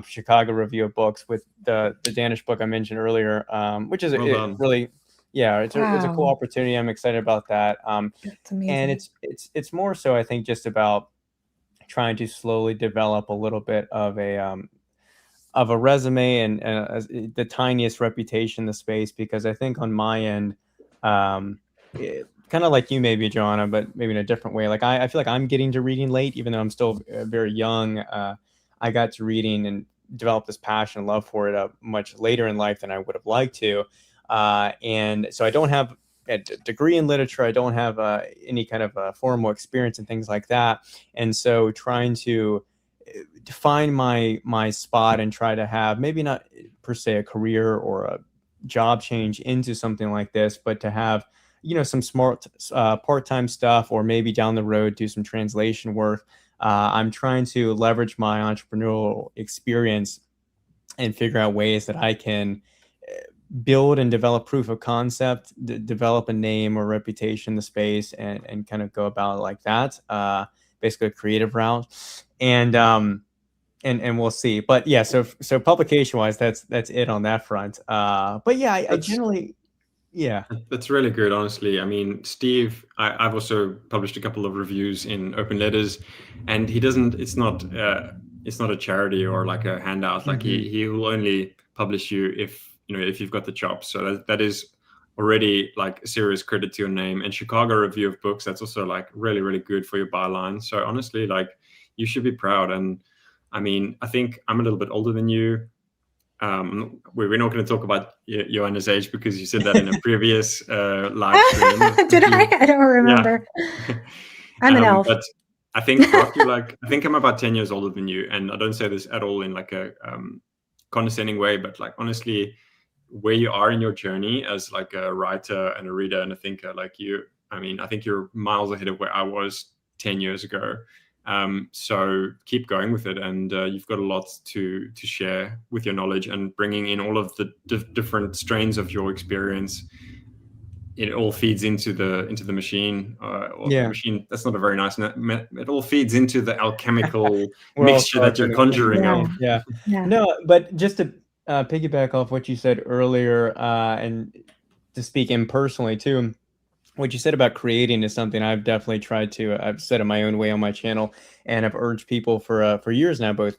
Chicago Review of Books, with the Danish book I mentioned earlier, which is Well done. really, yeah, it's a cool Wow, opportunity. I'm excited about that. that's And amazing. it's more so, I think, just about trying to slowly develop a little bit of a resume and the tiniest reputation in the space, because I think on my end, um, kind of like you maybe, Joanna, but maybe in a different way. Like I feel like I'm getting to reading late, even though I'm still very young. I got to reading and develop this passion and love for it much later in life than I would have liked to. And so I don't have a degree in literature. I don't have any kind of formal experience and things like that. And so trying to find my spot and try to have maybe not per se a career or a job change into something like this, but to have some smart part-time stuff, or maybe down the road do some translation work. I'm trying to leverage my entrepreneurial experience and figure out ways that I can build and develop proof of concept, develop a name or reputation in the space, and kind of go about it like that. Basically a creative route. And we'll see. But yeah, so publication wise, that's it on that front. But yeah, I That's generally, yeah. That's really good, honestly. I mean, Steve, I've also published a couple of reviews in Open Letters, and he doesn't. It's not a charity or like a handout. Like Hmm. he will only publish you if if you've got the chops. So that is already like serious credit to your name. And Chicago Review of Books, that's also like really really good for your byline. So honestly, like you should be proud. And I mean, I think I'm a little bit older than you. We're not going to talk about Joanna's age because you said that in a previous live stream. Did I? I don't Yeah. remember. I'm an elf. But I think Brock, I think I'm about 10 years older than you, and I don't say this at all in like a condescending way, but like honestly, where you are in your journey as like a writer and a reader and a thinker, like you, I mean, I think you're miles ahead of where I was 10 years ago. So keep going with it, and you've got a lot to share with your knowledge and bringing in all of the different strains of your experience. It all feeds into the machine, or the Yeah. machine. That's not a very nice. It all feeds into the alchemical We're all mixture that you're sharpened. conjuring Yeah, up. Yeah. yeah. No, but just to piggyback off what you said earlier, and to speak impersonally too, what you said about creating is something I've definitely tried to. I've said in my own way on my channel, and I've urged people for years now, both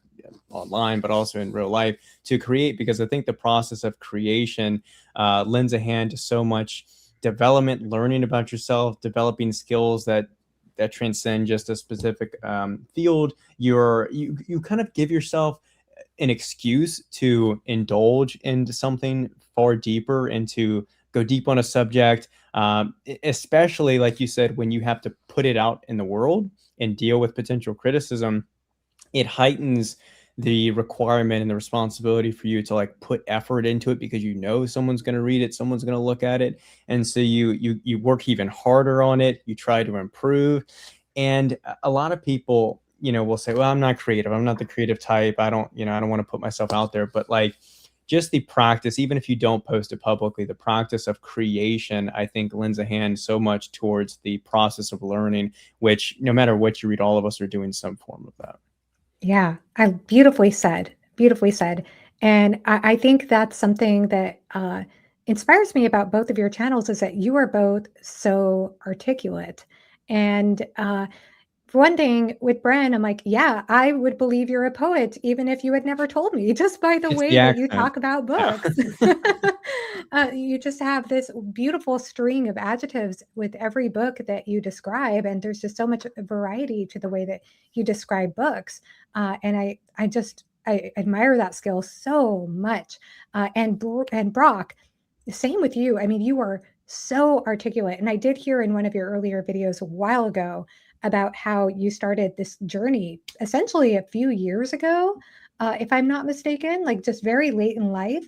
online but also in real life, to create, because I think the process of creation lends a hand to so much development, learning about yourself, developing skills that transcend just a specific field. You kind of give yourself an excuse to indulge into something far deeper and to go deep on a subject, especially like you said, when you have to put it out in the world and deal with potential criticism. It heightens the requirement and the responsibility for you to like put effort into it, because someone's going to read it, someone's going to look at it, and so you work even harder on it. You try to improve. And a lot of people will say, well, I'm not creative, I'm not the creative type, I don't want to put myself out there. But like, just the practice, even if you don't post it publicly, the practice of creation, I think, lends a hand so much towards the process of learning, which no matter what you read, all of us are doing some form of that. Yeah, I beautifully said, beautifully said. And I think that's something that inspires me about both of your channels, is that you are both so articulate. And for one thing, with Bren, I'm like, yeah, I would believe you're a poet even if you had never told me, just by the It's way the that you accent. talk about Yeah. books. You just have this beautiful string of adjectives with every book that you describe, and there's just so much variety to the way that you describe books. And I admire that skill so much. And Brock, same with you. I mean, you are so articulate. And I did hear in one of your earlier videos a while ago about how you started this journey essentially a few years ago, if I'm not mistaken, like just very late in life.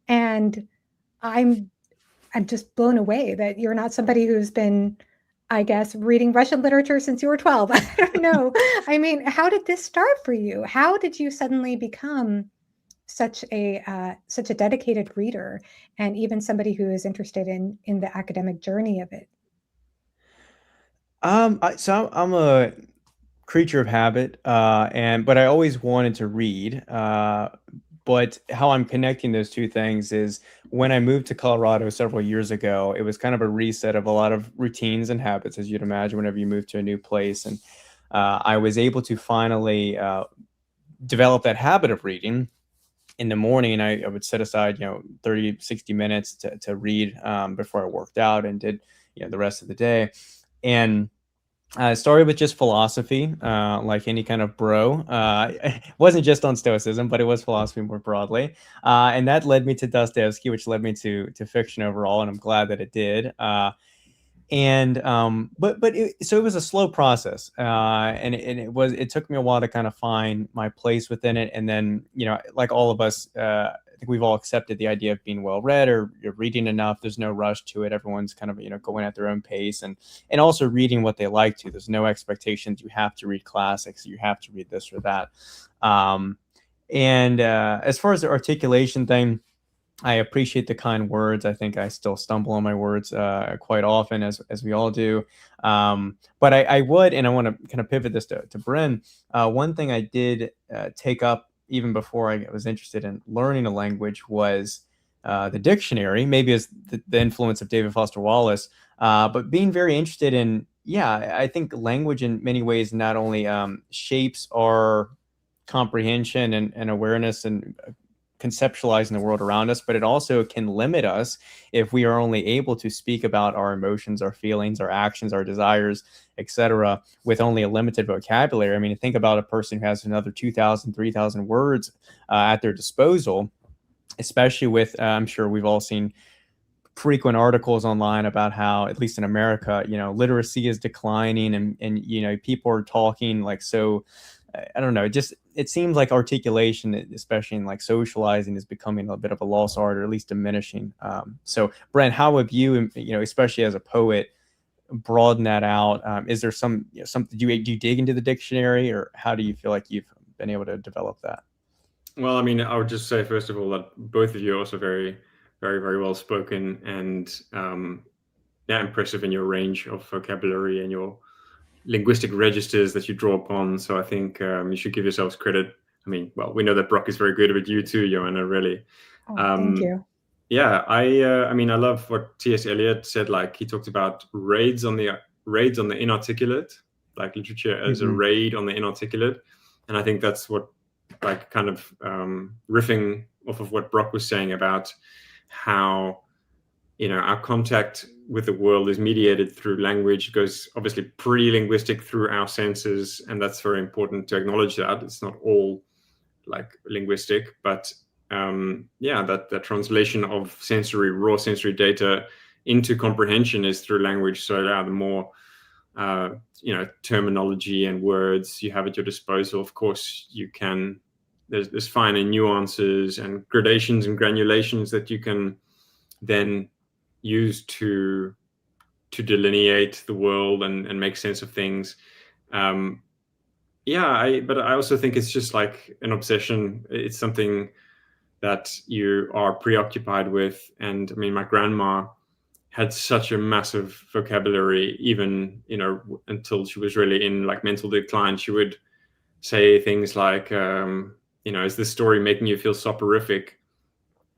And I'm I'm just blown away that you're not somebody who's been, I guess, reading Russian literature since you were 12. I don't know. I mean, how did this start for you? How did you suddenly become such a dedicated reader and even somebody who is interested in the academic journey of it? I'm a creature of habit, but I always wanted to read. But how I'm connecting those two things is when I moved to Colorado several years ago, it was kind of a reset of a lot of routines and habits, as you'd imagine, whenever you move to a new place. And I was able to finally develop that habit of reading in the morning. And I would set aside, 30, 60 minutes to read before I worked out and did, the rest of the day. And I started with just philosophy, like any kind of bro. It wasn't just on Stoicism, but it was philosophy more broadly, and that led me to Dostoevsky, which led me to fiction overall, and I'm glad that it did. So it was a slow process, and it took me a while to kind of find my place within it, and then like all of us. I think we've all accepted the idea of being well read or you're reading enough. There's no rush to it. Everyone's kind of going at their own pace and also reading what they like to. There's no expectations. You have to read classics. You have to read this or that. And as far as the articulation thing, I appreciate the kind words. I think I still stumble on my words quite often, as we all do. But I would, and I want to kind of pivot this to Bren. One thing I did take up even before I was interested in learning a language was the dictionary, maybe as the influence of David Foster Wallace, but being very interested in, yeah, I think language in many ways not only shapes our comprehension and awareness and conceptualizing the world around us, but it also can limit us if we are only able to speak about our emotions, our feelings, our actions, our desires, etc., with only a limited vocabulary. I mean, think about a person who has another 2,000, 3,000 words at their disposal, especially with, I'm sure we've all seen frequent articles online about how, at least in America, literacy is declining and people are talking like so. I don't know. It seems like articulation, especially in like socializing, is becoming a bit of a lost art, or at least diminishing. So, Brent, how have you, especially as a poet, broaden that out? Is there some do you dig into the dictionary, or how do you feel like you've been able to develop that? Well, I mean, I would just say first of all that both of you are also very, very, very well spoken and impressive in your range of vocabulary and your linguistic registers that you draw upon. So I think you should give yourselves credit. I mean, well, we know that Brock is very good, but you too, Joanna, really. Thank you. Yeah, I mean, I love what T.S. Eliot said. Like he talked about raids on the inarticulate, like literature as a raid on the inarticulate, and I think that's what, like, kind of riffing off of what Brock was saying about how our contact with the world is mediated through language. It goes obviously pre-linguistic through our senses, and that's very important to acknowledge that it's not all like linguistic, but that translation of raw sensory data into comprehension is through language. So the more terminology and words you have at your disposal, of course you can. There's finer nuances and gradations and granulations that you can then use to delineate the world and make sense of things. But I also think it's just like an obsession. It's something that you are preoccupied with. And I mean, my grandma had such a massive vocabulary, even until she was really in like mental decline. She would say things like, is this story making you feel soporific?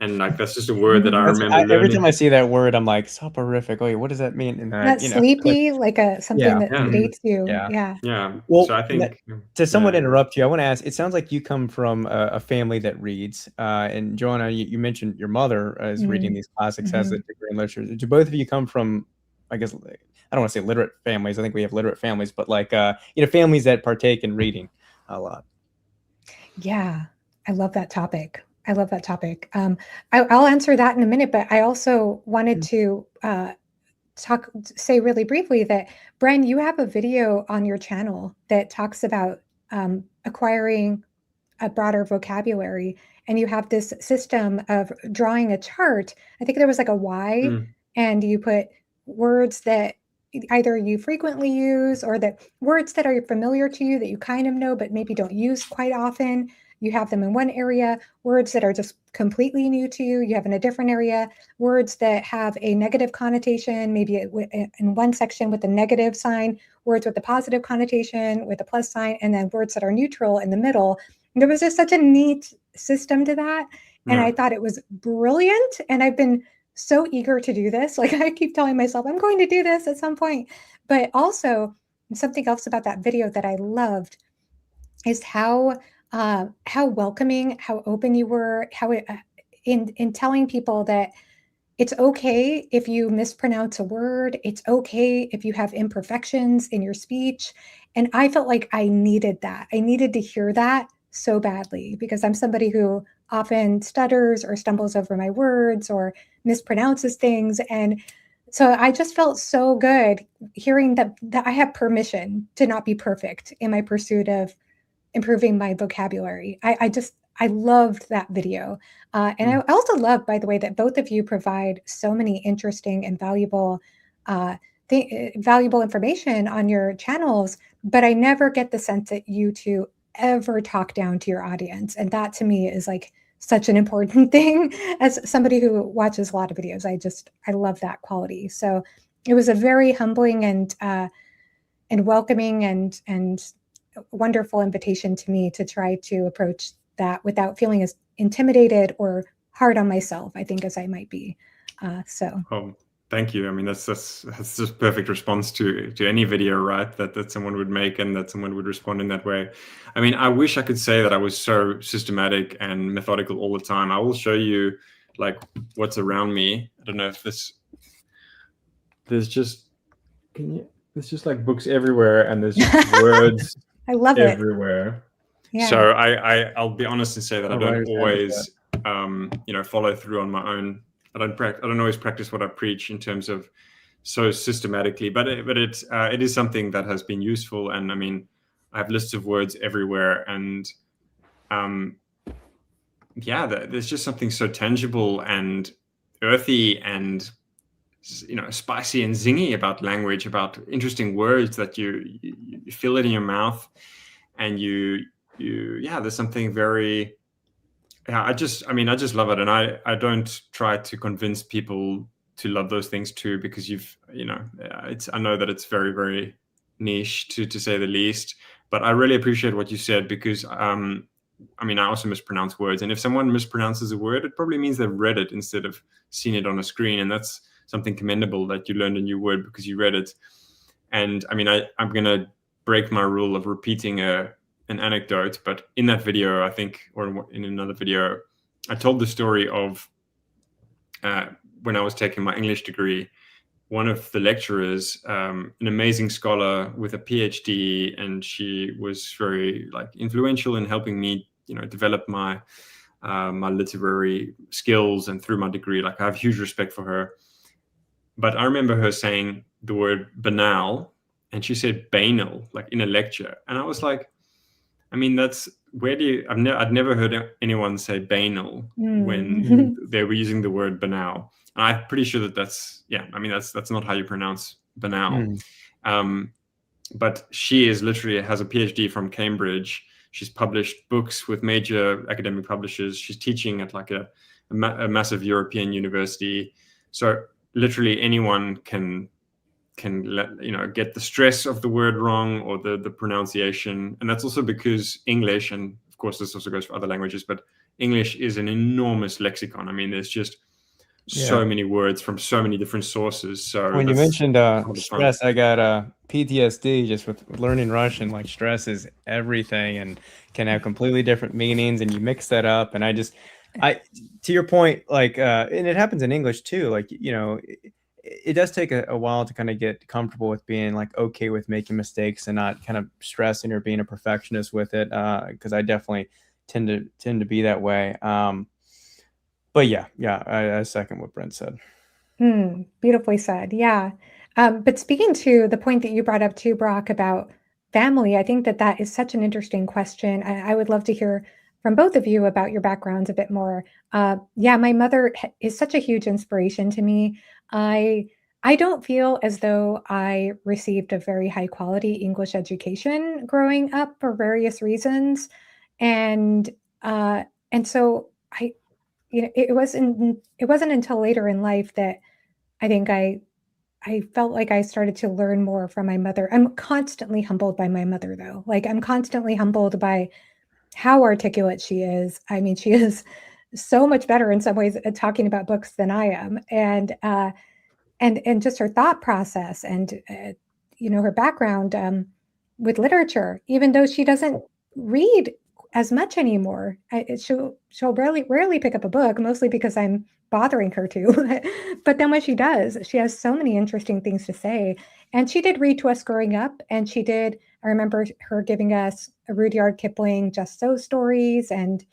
And like that's just a word that I That's remember every learning. time I see that word, I'm like, soporific. Wait, what does that mean? And Not you know, sleepy, like something that Yeah. sedates you. yeah. Yeah. Yeah. Well, So I think to somewhat yeah. interrupt you, I want to ask. It sounds like you come from a family that reads. And Joanna, you mentioned your mother is reading Mm. these classics, has a Mhm. degree in literature. Do both of you come from, I guess, I don't want to say literate families. I think we have literate families, but like, families that partake in reading a lot. Yeah, I love that topic. I love that topic. I'll answer that in a minute, but I also wanted to say really briefly that Bren, you have a video on your channel that talks about acquiring a broader vocabulary, and you have this system of drawing a chart. I think there was like a Y, Mm. and you put words that either you frequently use or that words that are familiar to you that you kind of know but maybe don't use quite often. You have them in one area. Words that are just completely new to you, you have in a different area. Words that have a negative connotation, maybe in one section with a negative sign, words with a positive connotation with a plus sign, and then words that are neutral in the middle. There was just such a neat system to that. And Yeah. I thought it was brilliant. And I've been so eager to do this. Like I keep telling myself, I'm going to do this at some point. But also, something else about that video that I loved is how welcoming, how open you were, how in telling people that it's okay if you mispronounce a word. It's okay if you have imperfections in your speech. And I felt like I needed that. I needed to hear that so badly because I'm somebody who often stutters or stumbles over my words or mispronounces things. And so I just felt so good hearing that I have permission to not be perfect in my pursuit of improving my vocabulary. I loved that video. And I also love, by the way, that both of you provide so many interesting and uh, valuable information on your channels, but I never get the sense that you two ever talk down to your audience. And that to me is like such an important thing as somebody who watches a lot of videos. I love that quality. So it was a very humbling and welcoming and wonderful invitation to me to try to approach that without feeling as intimidated or hard on myself, I think, as I might be. So Thank you. I mean, that's just perfect response to any video, right? That someone would make and that someone would respond in that way. I mean, I wish I could say that I was so systematic and methodical all the time. I will show you like what's around me. I don't know if there's just like books everywhere and there's words I love it. everywhere. Yeah. So I'll be honest and say that I don't writer's habit, always follow through on my own. I don't always practice what I preach in terms of so systematically, but it is something that has been useful. And I mean, I have lists of words everywhere, and there's just something so tangible and earthy and spicy and zingy about language, about interesting words that you feel it in your mouth, and there's something very. Yeah, I just love it, and I don't try to convince people to love those things too, because I know that it's very, very niche to say the least, but I really appreciate what you said, because I also mispronounce words, and if someone mispronounces a word, it probably means they've read it instead of seen it on a screen, and that's something commendable, that you learned a new word because you read it. And I mean, I'm gonna break my rule of repeating an anecdote, but in that video, I think, or in another video, I told the story of when I was taking my English degree. One of the lecturers, an amazing scholar with a PhD, and she was very influential in helping me, develop my my literary skills, and through my degree, I have huge respect for her. But I remember her saying the word banal, and she said banal, in a lecture, and I was like, I mean, I'd never heard anyone say banal when they were using the word banal. And I'm pretty sure that's not how you pronounce banal. But she literally has a PhD from Cambridge. She's published books with major academic publishers. She's teaching at a massive European university. So literally anyone can get the stress of the word wrong, or the pronunciation. And that's also because English, and of course this also goes for other languages, but English is an enormous lexicon. I mean, there's just Yeah. so many words from so many different sources. So When you that's mentioned a lot of fun. stress, I got PTSD just with learning Russian. Like stress is everything and can have completely different meanings, and you mix that up. And I, to your point, like, and it happens in English too. Like, it does take a while to kind of get comfortable with being like okay with making mistakes and not kind of stressing or being a perfectionist with it. Because I definitely tend to be that way. But yeah, I second what Brent said. Beautifully said. Yeah. But speaking to the point that you brought up too, Brock, about family, I think that that is such an interesting question. I would love to hear from both of you about your backgrounds a bit more. Yeah, my mother is such a huge inspiration to me. I I don't feel as though I received a very high quality English education growing up for various reasons, and uh, and so I, it wasn't until later in life that I think I felt like I started to learn more from my mother. I'm constantly humbled by my mother, though. Like, I'm constantly humbled by how articulate she is. I mean, she is so much better in some ways at talking about books than I am, and just her thought process and her background with literature. Even though she doesn't read as much anymore, she'll rarely pick up a book, mostly because I'm bothering her to. But then when she does, she has so many interesting things to say. And she did read to us growing up, and she did. I remember her giving us a Rudyard Kipling Just So stories, and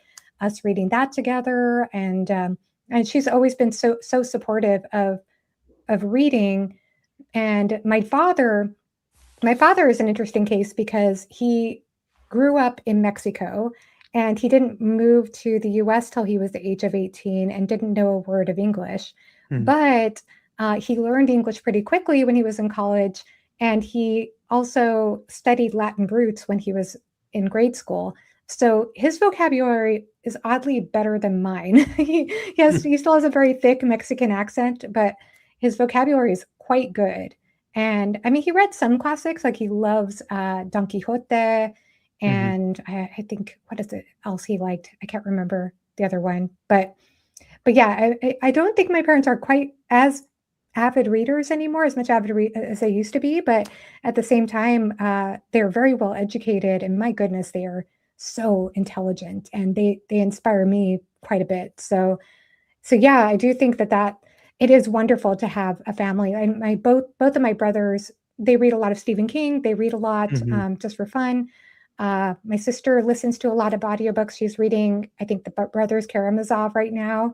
us reading that together. And she's always been so supportive of reading. And my father is an interesting case because he grew up in Mexico, and he didn't move to the US till he was the age of 18 and didn't know a word of English. Mhm. But he learned English pretty quickly when he was in college. And he also studied Latin roots when he was in grade school. So his vocabulary is oddly better than mine. He still has a very thick Mexican accent, but his vocabulary is quite good. And I mean, he read some classics, like he loves Don Quixote, Mhm. and I think what is it else he liked? I can't remember the other one, but yeah, I don't think my parents are quite as avid readers anymore, as much as they used to be. But at the same time, they're very well educated, and my goodness, they are so intelligent, and they inspire me quite a bit. So yeah, I do think that it is wonderful to have a family. And my both of my brothers, they read a lot of Stephen King. They read a lot Mhm. just for fun. My sister listens to a lot of audiobooks. She's reading, I think, the Brothers Karamazov right now.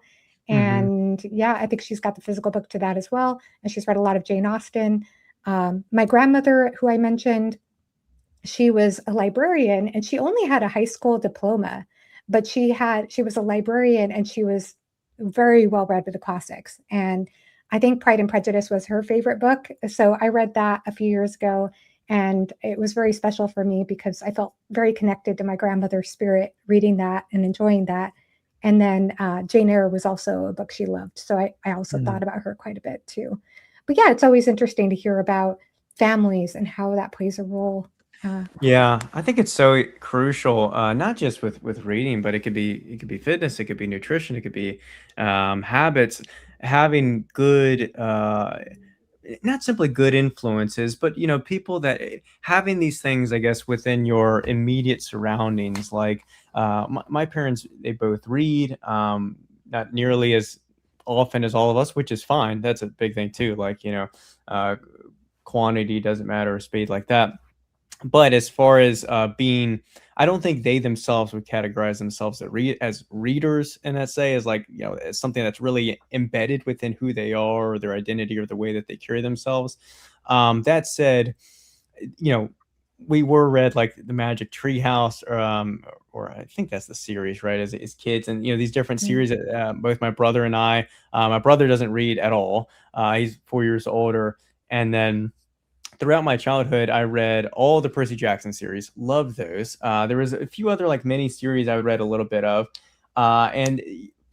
Mhm. And yeah, I think she's got the physical book to that as well. And she's read a lot of Jane Austen. My grandmother, who I mentioned, she was a librarian, and she only had a high school diploma, but she was a librarian, and she was very well read with the classics. And I think Pride and Prejudice was her favorite book. So I read that a few years ago, and it was very special for me because I felt very connected to my grandmother's spirit reading that and enjoying that. And then Jane Eyre was also a book she loved. So I also thought Mhm. about her quite a bit too. But yeah, it's always interesting to hear about families and how that plays a role. uh, Yeah, I think it's so crucial, not just with reading, but it could be fitness, it could be nutrition, it could be habits. Having good, not simply good influences, but people that having these things, I guess, within your immediate surroundings. Like my parents, they both read, not nearly as often as all of us, which is fine. That's a big thing too. Like uh, quantity doesn't matter, or speed like that. But as far as being, I don't think they themselves would categorize themselves as readers, and that say as like as something that's really embedded within who they are, or their identity, or the way that they carry themselves. That said, you know we were read like the Magic Tree House, or I think that's the series, right, as kids. And these different Mm. series that both my brother and I, my brother doesn't read at all. He's 4 years older. And then throughout my childhood, I read all the Percy Jackson series. Loved those. There was a few other like mini series I would read a little bit of, and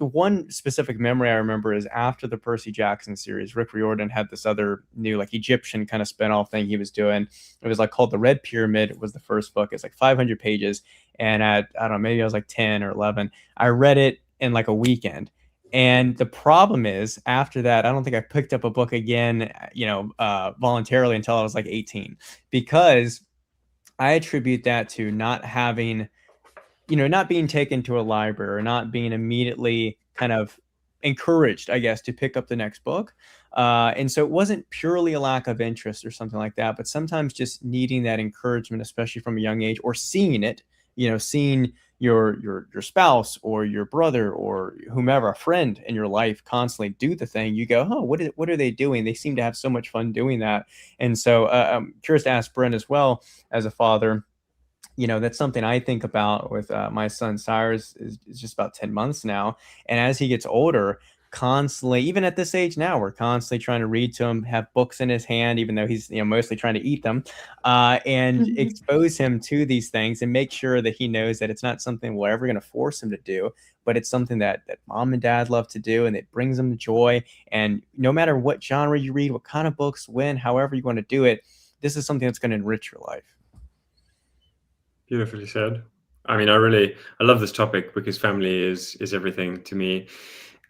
the one specific memory I remember is after the Percy Jackson series, Rick Riordan had this other new like Egyptian kind of spinoff thing he was doing. It was like called The Red Pyramid. It was the first book. It's like 500 pages. And at, I don't know, maybe I was like 10 or 11. I read it in like a weekend. And the problem is, after that, I don't think I picked up a book again, voluntarily until I was like 18, because I attribute that to not having, not being taken to a library or not being immediately kind of encouraged, I guess, to pick up the next book. And so it wasn't purely a lack of interest or something like that, but sometimes just needing that encouragement, especially from a young age, or seeing it, seeing your spouse or your brother or whomever, a friend in your life, constantly do the thing. You go, oh, what are they doing? They seem to have so much fun doing that. And so I'm curious to ask Bren as well, as a father. That's something I think about with my son Cyrus is just about 10 months now. And as he gets older, constantly, even at this age now, we're constantly trying to read to him, have books in his hand, even though he's mostly trying to eat them, and expose him to these things and make sure that he knows that it's not something we're ever going to force him to do, but it's something that mom and dad love to do, and it brings them joy. And no matter what genre you read, what kind of books, when, however you want to do it, this is something that's going to enrich your life. Beautifully said. I mean, I love this topic because family is everything to me.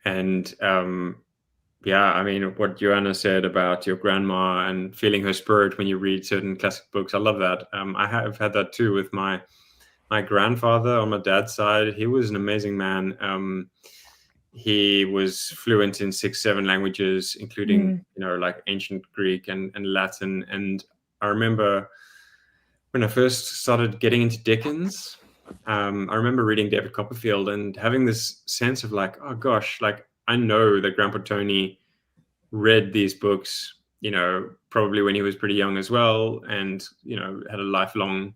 And I mean, what Joanna said about your grandma and feeling her spirit when you read certain classic books, I love that. I have had that too with my grandfather on my dad's side. He was an amazing man. He was fluent in 6-7 languages, including like ancient Greek and Latin. And I remember when I first started getting into Dickens, I remember reading David Copperfield and having this sense of like, oh gosh, like I know that Grandpa Tony read these books, probably when he was pretty young as well, and had a lifelong,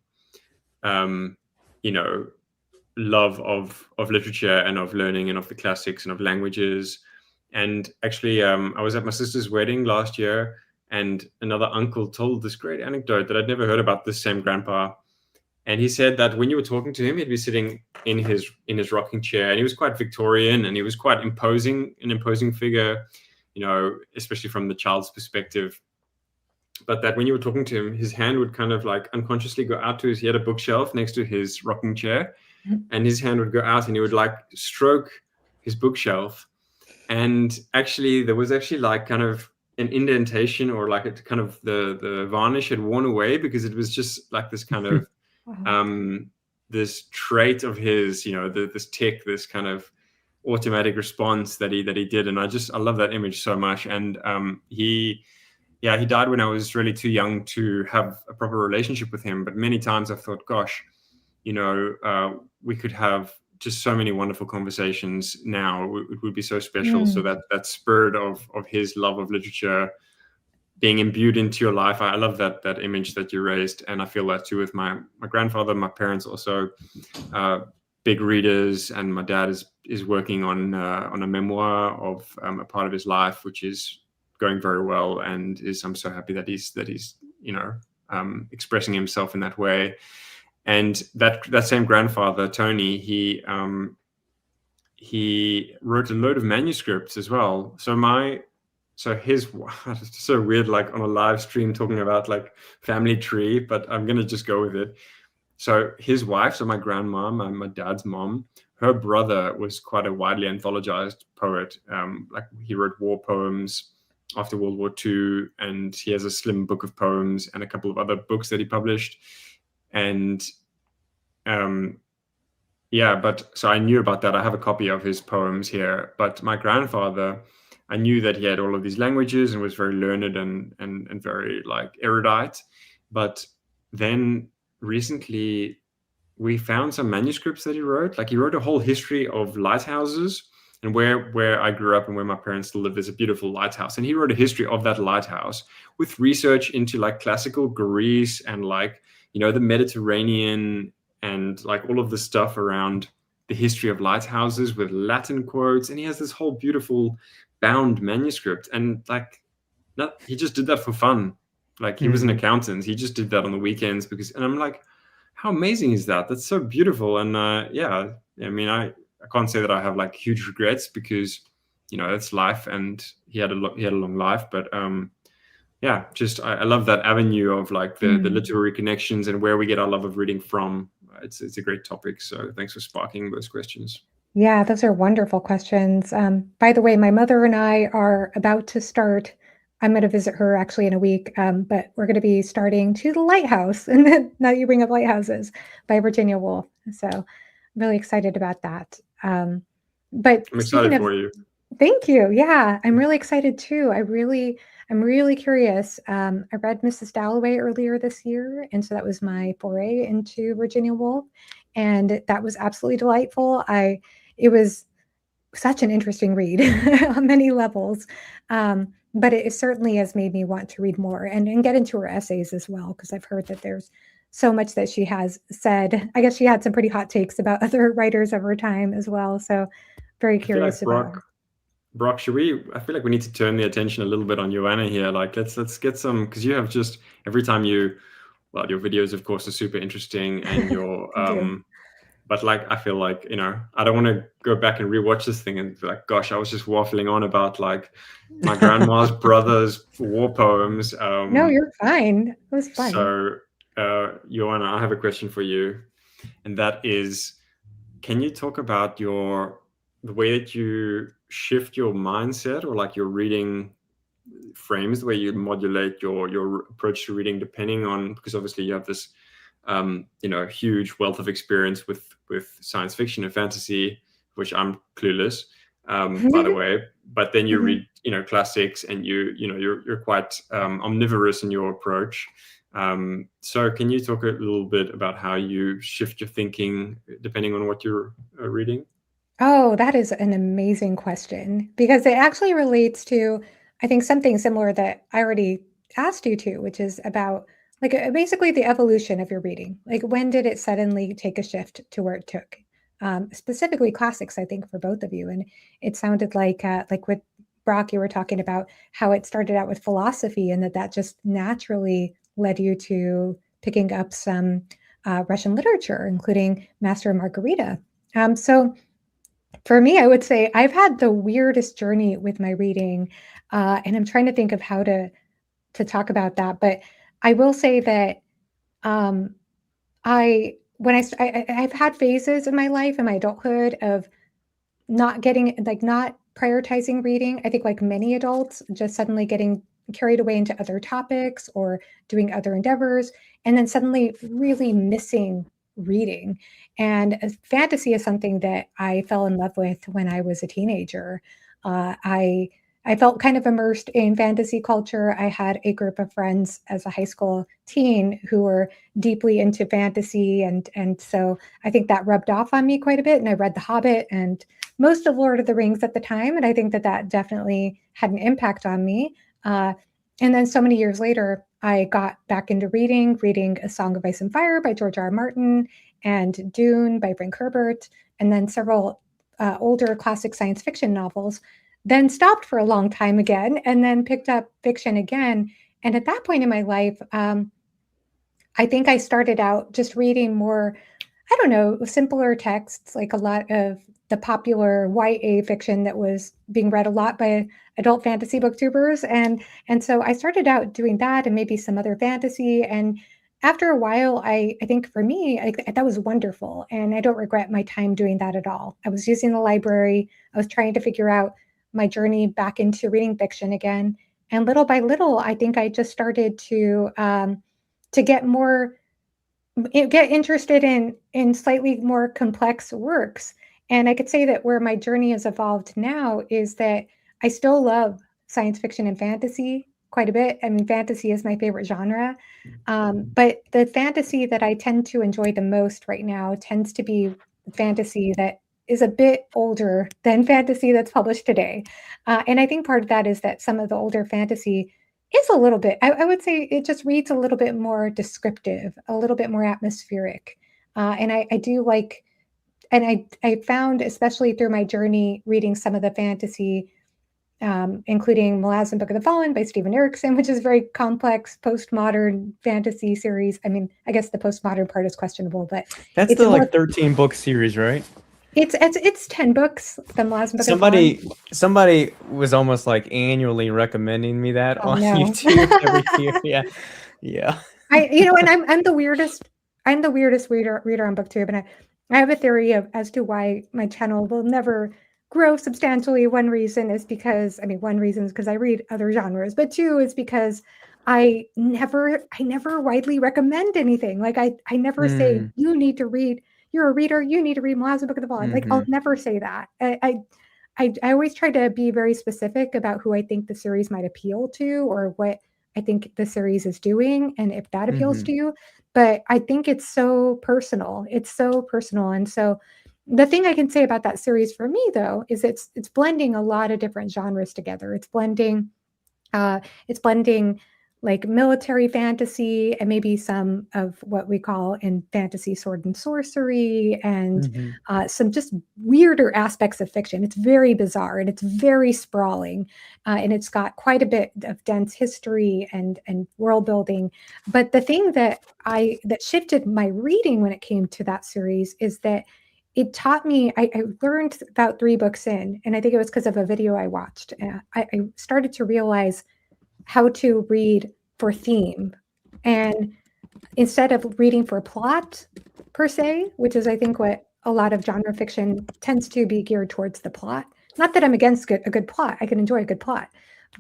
love of literature and of learning and of the classics and of languages. And actually, I was at my sister's wedding last year, and another uncle told this great anecdote that I'd never heard about this same grandpa. And he said that when you were talking to him, he'd be sitting in his rocking chair, and he was quite Victorian, and he was quite an imposing figure, especially from the child's perspective. But that when you were talking to him, his hand would kind of like unconsciously go out to he had a bookshelf next to his rocking chair, and his hand would go out and he would like stroke his bookshelf. And actually, there was actually like kind of an indentation, or like it kind of the varnish had worn away, because it was just like this kind of this trait of his, this tick, this kind of automatic response that he did. And I love that image so much. And he died when I was really too young to have a proper relationship with him. But many times I've thought, gosh, we could have just so many wonderful conversations now. It would be so special. So that spirit of his love of literature being imbued into your life. I love that image that you raised. And I feel that too with my grandfather. My parents also big readers, and my dad is working on a memoir of a part of his life, which is going very well, and I'm so happy that he's expressing himself in that way. And that same grandfather, Tony, he wrote a load of manuscripts as well. So his, it's so weird, like on a live stream talking about like family tree, but I'm gonna just go with it. So his wife, so my grandma, my dad's mom, her brother was quite a widely anthologized poet. Like he wrote war poems after World War II, and he has a slim book of poems and a couple of other books that he published. And but so I knew about that. I have a copy of his poems here. But my grandfather, I knew that he had all of these languages and was very learned and very like erudite. But then recently we found some manuscripts that he wrote. Like he wrote a whole history of lighthouses. And where I grew up and where my parents still live, there's a beautiful lighthouse. And he wrote a history of that lighthouse with research into like classical Greece and like, the Mediterranean, and like all of the stuff around the history of lighthouses with Latin quotes. And he has this whole beautiful bound manuscript. And like, he just did that for fun. Like he was an accountant. He just did that on the weekends and I'm like, how amazing is that? That's so beautiful. And I mean, I I can't say that I have like huge regrets, because it's life, and he had a long life. But yeah, just I love that avenue of like the literary connections and where we get our love of reading from. It's a great topic. So thanks for sparking those questions. Yeah, those are wonderful questions. By the way, my mother and I are about to start. I'm going to visit her actually in a week, but we're going to be starting To the Lighthouse. And then now you bring up lighthouses by Virginia Woolf. So I'm really excited about that. But I'm speaking excited of, for you. thank you. Yeah, I'm really excited too. I'm really curious. I read Mrs. Dalloway earlier this year, and so that was my foray into Virginia Woolf, and that was absolutely delightful. It was such an interesting read on many levels. But it certainly has made me want to read more and get into her essays as well, because I've heard that there's so much that she has said. I guess she had some pretty hot takes about other writers of her time as well. So very curious about her. Brock, I feel like we need to turn the attention a little bit on Joanna here. Like, let's get some, because you have just, every time your videos, of course, are super interesting, and your, but like, I feel like, I don't want to go back and rewatch this thing and be like, gosh, I was just waffling on about like my grandma's brother's war poems. No, you're fine. It was fun. So, Joanna, I have a question for you, and that is, can you talk about the way that you shift your mindset, or like your reading frames, the way you modulate your approach to reading, depending on, because obviously you have this huge wealth of experience with science fiction and fantasy, which I'm clueless, by the way. But then you read classics, and you're quite omnivorous in your approach. So can you talk a little bit about how you shift your thinking depending on what you're reading? Oh, that is an amazing question, because it actually relates to, I think, something similar that I already asked you to, which is about like basically the evolution of your reading. Like, when did it suddenly take a shift to where it took? Specifically classics, I think, for both of you. And it sounded like with Brock, you were talking about how it started out with philosophy, and that just naturally led you to picking up some Russian literature, including Master and Margarita. So for me, I would say I've had the weirdest journey with my reading, and I'm trying to think of how to talk about that. But I will say that I've had phases in my life, in my adulthood, of not prioritizing reading. I think, like many adults, just suddenly getting carried away into other topics or doing other endeavors, and then suddenly really missing reading. And fantasy is something that I fell in love with when I was a teenager. I felt kind of immersed in fantasy culture. I had a group of friends as a high school teen who were deeply into fantasy, and so I think that rubbed off on me quite a bit. And I read The Hobbit and most of Lord of the Rings at the time, and I think that definitely had an impact on me. And then so many years later, I got back into reading A Song of Ice and Fire by George R. R. Martin, and Dune by Frank Herbert, and then several older classic science fiction novels, then stopped for a long time again, and then picked up fiction again. And at that point in my life, I think I started out just reading more, I don't know, simpler texts, like a lot of the popular YA fiction that was being read a lot by adult fantasy booktubers. And so I started out doing that, and maybe some other fantasy. And after a while, I think for me, that was wonderful. And I don't regret my time doing that at all. I was using the library. I was trying to figure out my journey back into reading fiction again. And little by little, I think I just started to get interested in slightly more complex works. And I could say that where my journey has evolved now is that I still love science fiction and fantasy quite a bit. I mean, fantasy is my favorite genre. But the fantasy that I tend to enjoy the most right now tends to be fantasy that is a bit older than fantasy that's published today. And I think part of that is that some of the older fantasy is a little bit, I would say it just reads a little bit more descriptive, a little bit more atmospheric. And I do like, and I found, especially through my journey reading some of the fantasy, including Malaz and Book of the Fallen by Stephen Erickson, which is a very complex postmodern fantasy series. I mean, I guess the postmodern part is questionable, but that's it's the like 13 book series, right? It's 10 books. The Malazan Book of the Fallen. Somebody was almost like annually recommending me that Oh on no. YouTube every year. Yeah, yeah. And I'm the weirdest. I'm the weirdest reader on BookTube, and I have a theory of as to why my channel will never grow substantially. One reason is because one reason is because I read other genres, but two is because I never widely recommend anything. Like I never say Mm, you need to read. You're a reader. You need to read Malazan Book of the Fallen. Like I'll mhm, never say that. I always try to be very specific about who I think the series might appeal to or what I think the series is doing and if that appeals mhm, to you. But I think it's so personal. It's so personal. And so the thing I can say about that series for me though is it's blending a lot of different genres together. Uh, it's blending like military fantasy and maybe some of what we call in fantasy sword and sorcery and mhm. some just weirder aspects of fiction. It's very bizarre and it's very sprawling, and it's got quite a bit of dense history and world building. But the thing that shifted my reading when it came to that series is that it taught me. I learned about 3 books in, and I think it was because of a video I watched. I started to realize how to read for theme. And instead of reading for plot per se, which is I think what a lot of genre fiction tends to be geared towards the plot. Not that I'm against a good plot. I can enjoy a good plot.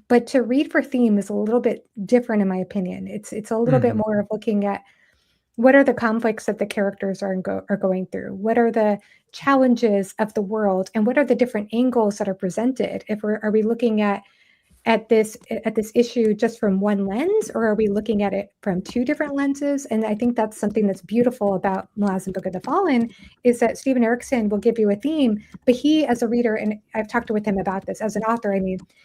But to read for theme is a little bit different in my opinion. It's a little bit Mhm. more of looking at what are the conflicts that the characters are going through? What are the challenges of the world and what are the different angles that are presented? If are we looking at this issue just from one lens, or are we looking at it from 2 different lenses? And I think that's something that's beautiful about Malazan Book of the Fallen is that Stephen Erickson will give you a theme, but he, as a reader, and I've talked with him about this as an author,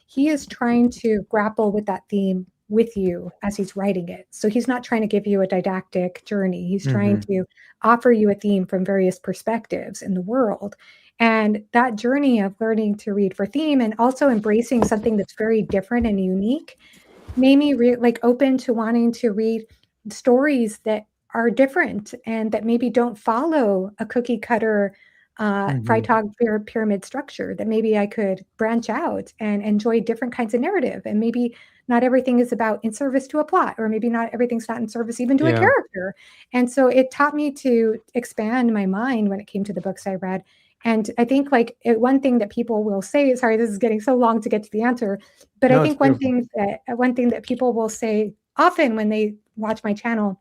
he is trying to grapple with that theme with you as he's writing it. So he's not trying to give you a didactic journey. He's trying Mhm. to offer you a theme from various perspectives in the world. And that journey of learning to read for theme and also embracing something that's very different and unique made me like open to wanting to read stories that are different and that maybe don't follow a cookie cutter Mhm. Freytag pyramid structure, that maybe I could branch out and enjoy different kinds of narrative. And maybe not everything is about in service to a plot, or maybe not everything's not in service even to a Yeah. character. And so it taught me to expand my mind when it came to the books I read. And I think one thing that people will say, sorry, this is getting so long to get to the answer, but I No, it's think beautiful. one thing that people will say often when they watch my channel,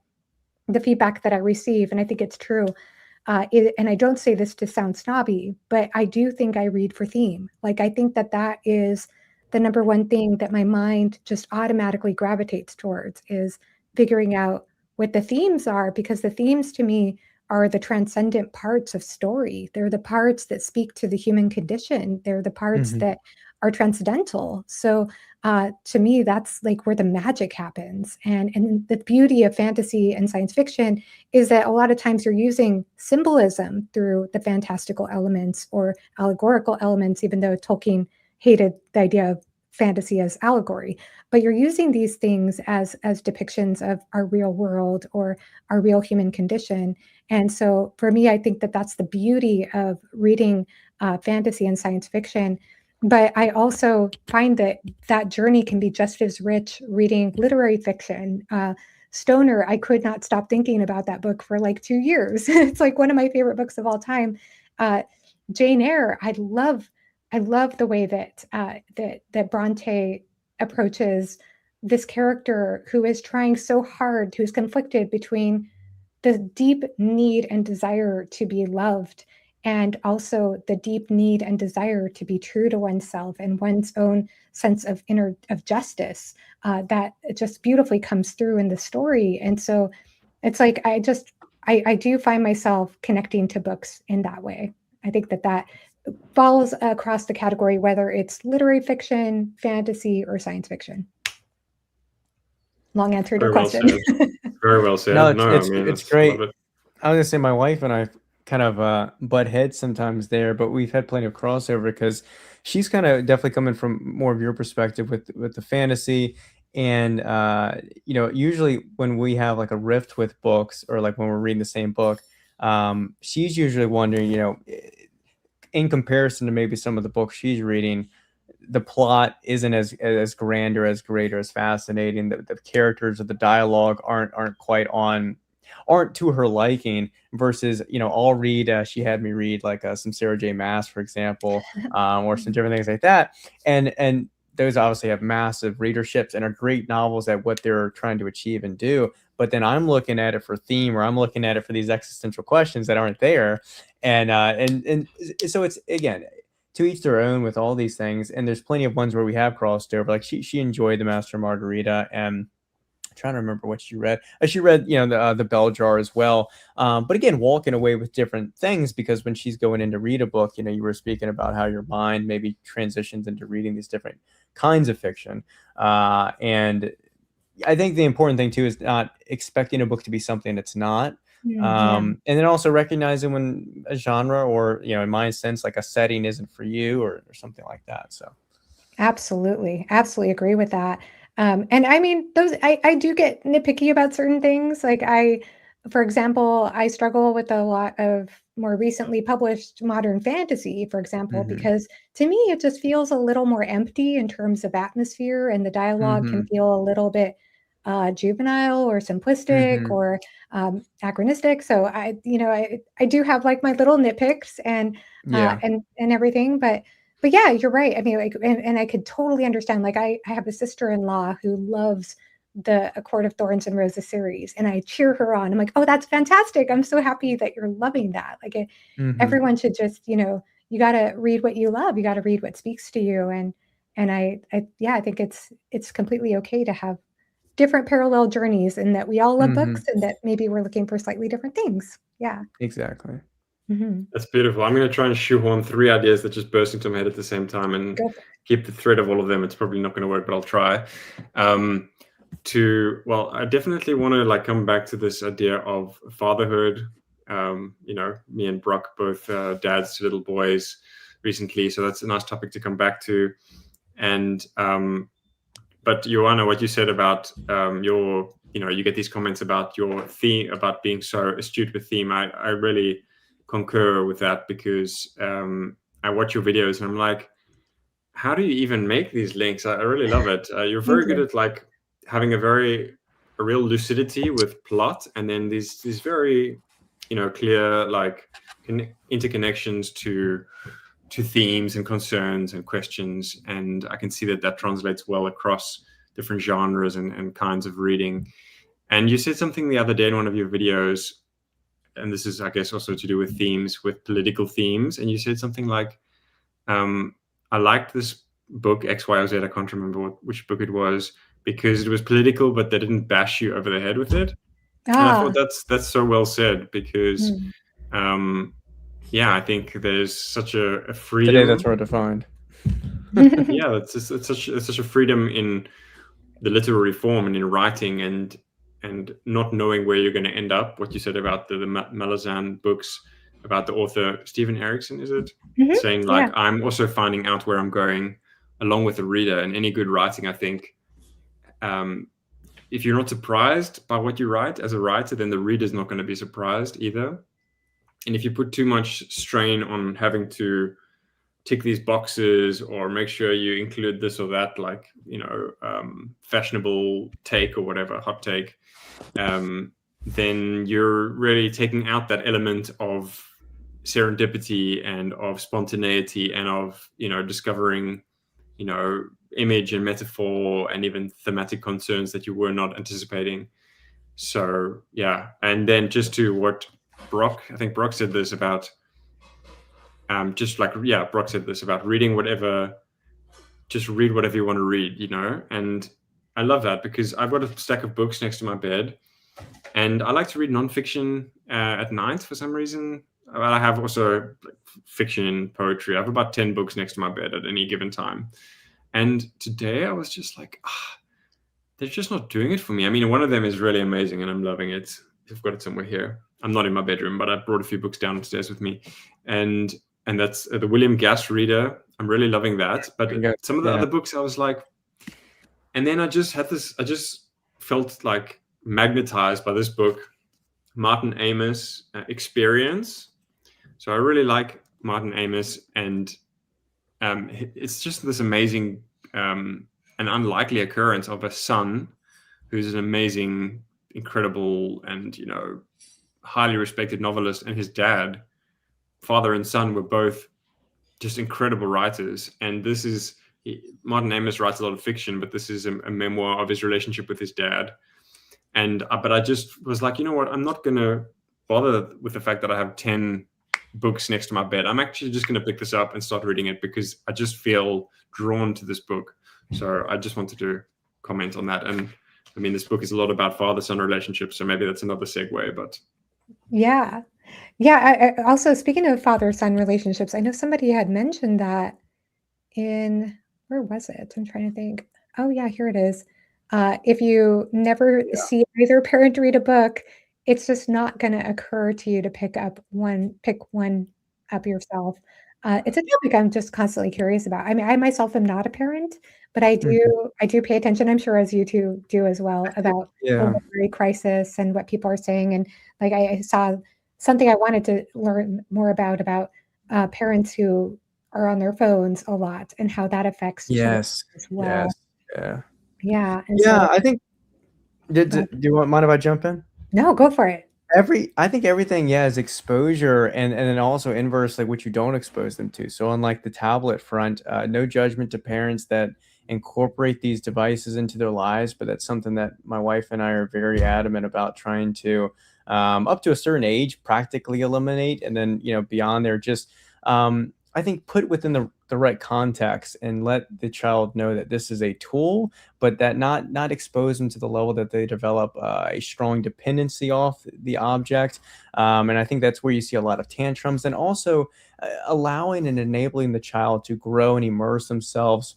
the feedback that I receive, and I think it's true, and I don't say this to sound snobby, but I do think I read for theme. Like I think that that is the number one thing that my mind just automatically gravitates towards is figuring out what the themes are, because the themes to me are the transcendent parts of story. They're the parts that speak to the human condition. They're the parts Mhm. that are transcendental. So to me, that's like where the magic happens. And the beauty of fantasy and science fiction is that a lot of times you're using symbolism through the fantastical elements or allegorical elements, even though Tolkien hated the idea of fantasy as allegory. But you're using these things as depictions of our real world or our real human condition. And so for me, I think that that's the beauty of reading fantasy and science fiction. But I also find that that journey can be just as rich reading literary fiction. Stoner, I could not stop thinking about that book for like 2 years. It's like one of my favorite books of all time. Uh, Jane Eyre, I love the way that Bronte approaches this character who is trying so hard, who's conflicted between the deep need and desire to be loved and also the deep need and desire to be true to oneself and one's own sense of inner of justice, that just beautifully comes through in the story. And so it's like I do find myself connecting to books in that way. I think that that falls across the category, whether it's literary fiction, fantasy, or science fiction. Long answer to your Very well question. said. Very well No, said. No, I mean, it's I love great. it. I was gonna say my wife and I kind of butt heads sometimes there, but we've had plenty of crossover because she's kind of definitely coming from more of your perspective with the fantasy. And usually when we have like a rift with books or like when we're reading the same book, she's usually wondering, in comparison to maybe some of the books she's reading, the plot isn't as grand or as great or as fascinating. The characters or the dialogue aren't to her liking. Versus, I'll read. She had me read like some Sarah J. Maas, for example, or some different things like that, and those obviously have massive readerships and are great novels at what they're trying to achieve and do. But then I'm looking at it for theme, or I'm looking at it for these existential questions that aren't there, and so it's, again, to each their own with all these things. And there's plenty of ones where we have crossed over. Like she enjoyed The Master and Margarita, and I'm trying to remember what she read. She read, the Bell Jar as well. But again, walking away with different things, because when she's going in to read a book, you were speaking about how your mind maybe transitions into reading these different kinds of fiction. And I think the important thing too is not expecting a book to be something it's not. Yeah. And then also recognizing when a genre, or, in my sense, like a setting isn't for you, or something like that. So Absolutely. Absolutely agree with that. And I mean, I do get nitpicky about certain things. Like for example, I struggle with a lot of more recently published modern fantasy, for example, Mhm. because to me, it just feels a little more empty in terms of atmosphere, and the dialogue can Mhm. feel a little bit juvenile or simplistic Mhm. or anachronistic. So I do have like my little nitpicks Yeah. and everything, but yeah, you're right. I mean, like, and I could totally understand. Like, I have a sister-in-law who loves the A Court of Thorns and Roses series, and I cheer her on. I'm like, oh, that's fantastic. I'm so happy that you're loving that. Like, Mhm. everyone should just, you got to read what you love. You got to read what speaks to you. And yeah, I think it's completely okay to have different parallel journeys, and that we all love books, Mhm. and that maybe we're looking for slightly different things. Yeah. Exactly. Hmm. That's beautiful. I'm going to try and shoehorn 3 ideas that just burst into my head at the same time and Go for keep the thread of all of them. It's probably not going to work, but I'll try. Well, I definitely want to like come back to this idea of fatherhood. Me and Brock, both dads to little boys recently, so that's a nice topic to come back to. And but Joanna, what you said about you get these comments about your theme, about being so astute with theme. I really concur with that, because I watch your videos and I'm like, how do you even make these links? I really love it. You're very Thank good you. at like having a real lucidity with plot, and then these very clear like interconnections to themes and concerns and questions, and I can see that translates well across different genres and kinds of reading. And you said something the other day in one of your videos, and this is, I guess, also to do with themes, with political themes, and you said something like, I liked this book X, Y, or Z. I can't remember which book it was, because it was political, but they didn't bash you over the head with it. And I thought Ah. that's so well said, because Mm. yeah, I think there's such a Today, that's freedom. hard to find. Yeah, it's such a freedom in the literary form and in writing, and not knowing where you're going to end up. What you said about the Malazan books, about the author Stephen Erickson, is it? Mhm. Saying like, Yeah. I'm also finding out where I'm going along with the reader. And any good writing, I think, um, if you're not surprised by what you write as a writer, then the reader's not going to be surprised either. And if you put too much strain on having to tick these boxes or make sure you include this or that, like fashionable take or whatever, hot take, then you're really taking out that element of serendipity and of spontaneity and of discovering image and metaphor and even thematic concerns that you were not anticipating. So yeah, and then just to what I think Brock said this about Brock said this about reading whatever, just read whatever you want to read, and I love that, because I've got a stack of books next to my bed, and I like to read nonfiction at night for some reason. I have also like, fiction and poetry. I have about 10 books next to my bed at any given time, and today I was just like, they're just not doing it for me. I mean, one of them is really amazing and I'm loving it. I've got it somewhere here. I'm not in my bedroom, but I brought a few books downstairs with me, and that's the William Gass Reader. I'm really loving that. But some of the Yeah. other books, I was like, and then I just felt like magnetized by this book, Martin Amis, Experience. So I really like Martin Amis, and it's just this amazing and unlikely occurrence of a son who's an amazing, incredible, and highly respected novelist, and his dad, father and son, were both just incredible writers. And this is Martin Amis writes a lot of fiction, but this is a memoir of his relationship with his dad. And but I just was like, you know what? I'm not going to bother with the fact that I have 10 books next to my bed. I'm actually just going to pick this up and start reading it because I just feel drawn to this book. So I just wanted to comment on that. And I mean, this book is a lot about father-son relationships, so maybe that's another segue. But Yeah. Yeah. I also, speaking of father-son relationships, I know somebody had mentioned that in, where was it? I'm trying to think. Oh, yeah, here it is. If you never see either parent read a book, it's just not going to occur to you to pick one up yourself. It's a topic I'm just constantly curious about. I mean, I myself am not a parent, but I do pay attention. I'm sure as you two do as well, about the Yeah. library crisis and what people are saying. And like I saw something I wanted to learn more about parents who are on their phones a lot and how that affects children Yes. as well. Yes. Yeah. Yeah, and Yeah. so I think. Do you mind if I jump in? no, go for it. I think everything, yeah, is exposure, and then also inversely what you don't expose them to. So unlike the tablet front, no judgment to parents that incorporate these devices into their lives, but that's something that my wife and I are very adamant about trying to, up to a certain age, practically eliminate, and then beyond there, just I think put within the right context and let the child know that this is a tool, but that not expose them to the level that they develop a strong dependency off the object. And I think that's where you see a lot of tantrums, and also allowing and enabling the child to grow and immerse themselves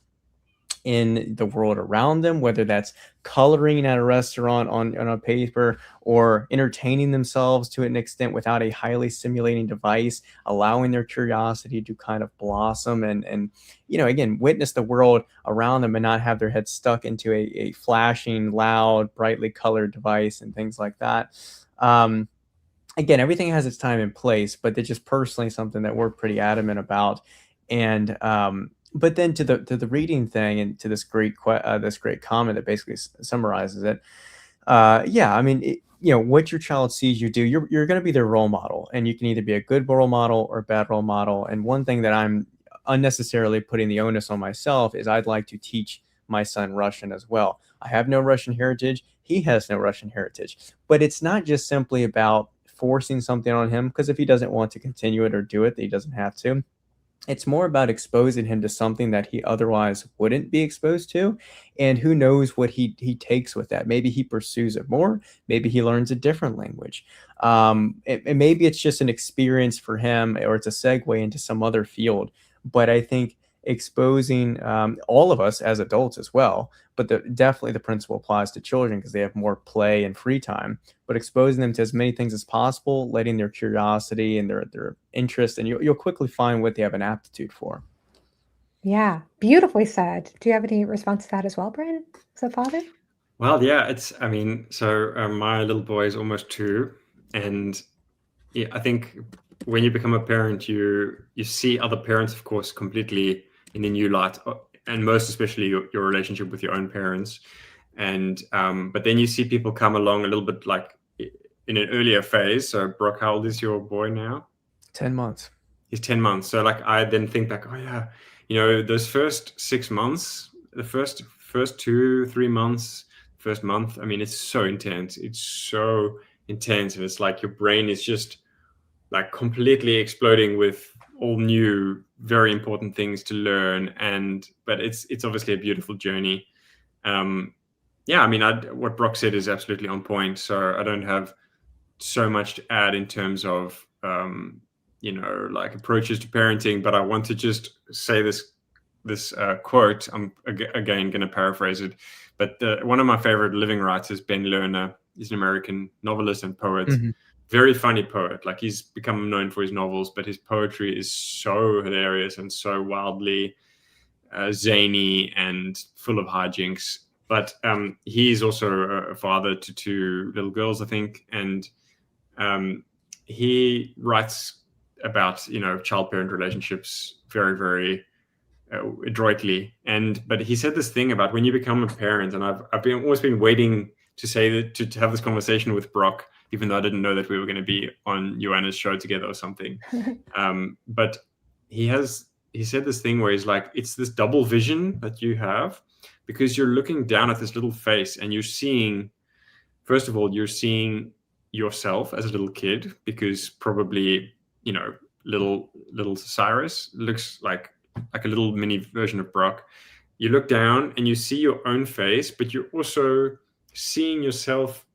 in the world around them, whether that's coloring at a restaurant on a paper, or entertaining themselves to an extent without a highly stimulating device, allowing their curiosity to kind of blossom and again, witness the world around them and not have their head stuck into a flashing, loud, brightly colored device and things like that. Again, everything has its time and place, but it's just personally something that we're pretty adamant about. And but then to the reading thing, and to this great comment that basically summarizes it. Yeah, I mean, what your child sees you do, you're going to be their role model, and you can either be a good role model or a bad role model. And one thing that I'm unnecessarily putting the onus on myself is I'd like to teach my son Russian as well. I have no Russian heritage. He has no Russian heritage. But it's not just simply about forcing something on him, because if he doesn't want to continue it or do it, he doesn't have to. It's more about exposing him to something that he otherwise wouldn't be exposed to. And who knows what he takes with that. Maybe he pursues it more. Maybe he learns a different language. And maybe it's just an experience for him, or it's a segue into some other field. But I think exposing all of us as adults as well, but definitely the principle applies to children because they have more play and free time, but exposing them to as many things as possible, letting their curiosity and their interest, and you'll quickly find what they have an aptitude for. Yeah, beautifully said. Do you have any response to that as well, Bren, as a father? Well, yeah, I mean, so my little boy is almost 2, and yeah, I think when you become a parent, you see other parents, of course, completely in a new light, and most especially your relationship with your own parents. And but then you see people come along a little bit like in an earlier phase. So Brock, how old is your boy now? 10 months. He's 10 months. So like I then think back, oh yeah, those first 6 months, the first 2-3 months, first month, I mean, it's so intense. It's so intense, and it's like your brain is just like completely exploding with all new, very important things to learn. But it's obviously a beautiful journey. Yeah, I mean, what Brock said is absolutely on point. So I don't have so much to add in terms of like approaches to parenting, but I want to just say this quote. I'm again going to paraphrase it, but one of my favorite living writers, Ben Lerner, is an American novelist and poet. Mm-hmm. Very funny poet. Like, he's become known for his novels, but his poetry is so hilarious and so wildly zany and full of hijinks. But he's also a father to 2 little girls, I think, and he writes about child-parent relationships very, very adroitly. But he said this thing about when you become a parent, and I've always been waiting to say that, to have this conversation with Brock, even though I didn't know that we were going to be on Joanna's show together or something. But he said this thing where he's like, it's this double vision that you have, because you're looking down at this little face and you're seeing, first of all, you're seeing yourself as a little kid, because probably, little Cyrus looks like a little mini version of Brock. You look down and you see your own face, but you're also seeing yourself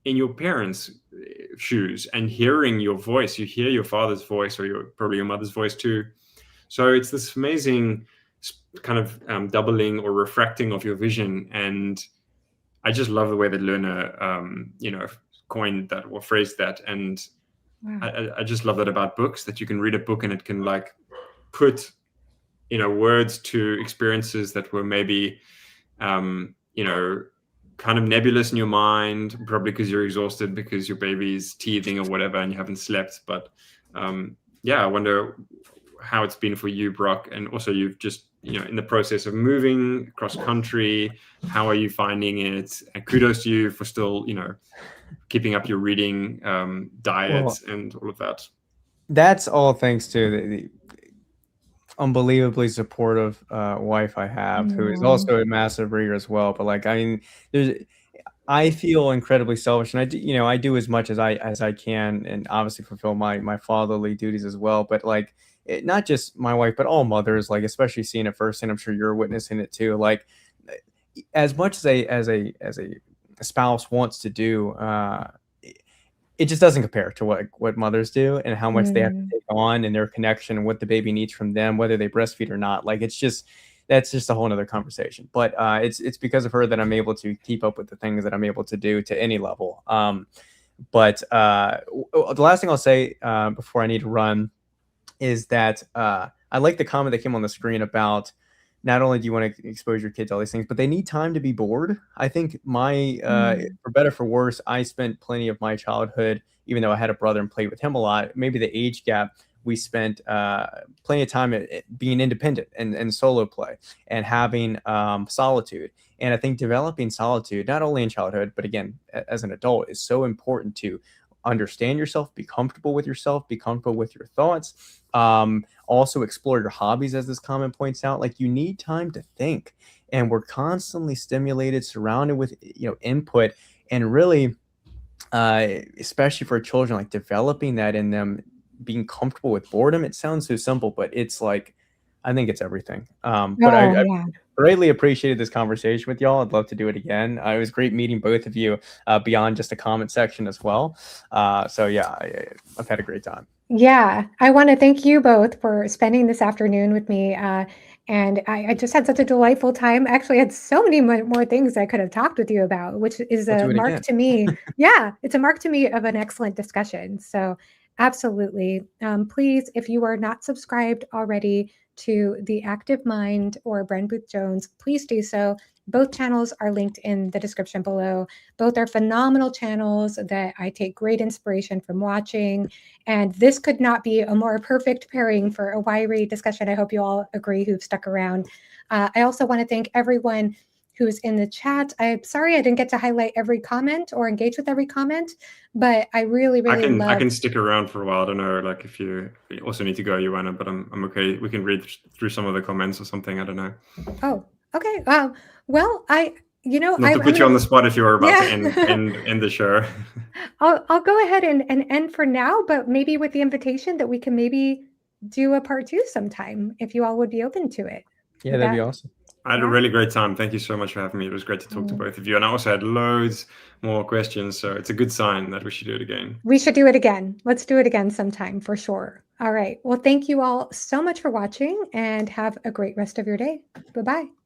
in your parents' shoes and hearing your voice. You hear your father's voice, or probably your mother's voice too. So it's this amazing kind of doubling or refracting of your vision. And I just love the way that Lerner, coined that or phrased that. And wow. I just love that about books, that you can read a book and it can like put, words to experiences that were maybe, kind of nebulous in your mind, probably because you're exhausted because your baby's teething or whatever and you haven't slept. But I wonder how it's been for you, Brock, and also you've just, in the process of moving across country, how are you finding it? And kudos to you for still, keeping up your reading diet and all of that. That's all thanks to the unbelievably supportive wife I have, who is also a massive reader as well. But like, I mean, I feel incredibly selfish, and I do as much as I can, and obviously fulfill my fatherly duties as well. But like, not just my wife, but all mothers, like especially seeing it firsthand. I'm sure you're witnessing it too. Like, as much as a spouse wants to do, it just doesn't compare to what mothers do and how much they have to take on, and their connection and what the baby needs from them, whether they breastfeed or not. Like, that's just a whole nother conversation. But it's because of her that I'm able to keep up with the things that I'm able to do to any level. But the last thing I'll say before I need to run is that I like the comment that came on the screen about, not only do you want to expose your kids to all these things, but they need time to be bored. I think for better for worse, I spent plenty of my childhood, even though I had a brother and played with him a lot, maybe the age gap, we spent plenty of time being independent and solo play and having solitude. And I think developing solitude, not only in childhood, but again, as an adult, is so important to understand yourself, be comfortable with yourself, be comfortable with your thoughts. Also explore your hobbies, as this comment points out. Like, you need time to think, and we're constantly stimulated, surrounded with input, and really especially for children, like developing that in them, being comfortable with boredom. It sounds so simple, but it's like, I think it's everything. But I greatly appreciated this conversation with y'all. I'd love to do it again. It was great meeting both of you beyond just a comment section as well. So yeah, I've had a great time. Yeah, I want to thank you both for spending this afternoon with me. And I just had such a delightful time. Actually, I had so many more things I could have talked with you about, which is a mark to me. Yeah, it's a mark to me of an excellent discussion. So absolutely. Please, if you are not subscribed already to The Active Mind or Bren Booth Jones, please do so. Both channels are linked in the description below. Both are phenomenal channels that I take great inspiration from watching. And this could not be a more perfect pairing for a Why Read discussion. I hope you all agree who've stuck around. I also want to thank everyone who's in the chat. I'm sorry I didn't get to highlight every comment or engage with every comment, but I really I can stick around for a while. I don't know, like if you also need to go, Joanna, but I'm okay. We can read through some of the comments or something. I don't know. Oh, okay. Well, not to put you on the spot if you were about to end the show. I'll go ahead and end for now, but maybe with the invitation that we can maybe do a part 2 sometime, if you all would be open to it. Yeah, that'd be awesome. I had a really great time. Thank you so much for having me. It was great to talk to both of you. And I also had loads more questions. So it's a good sign that we should do it again. We should do it again. Let's do it again sometime for sure. All right. Well, thank you all so much for watching, and have a great rest of your day. Bye-bye.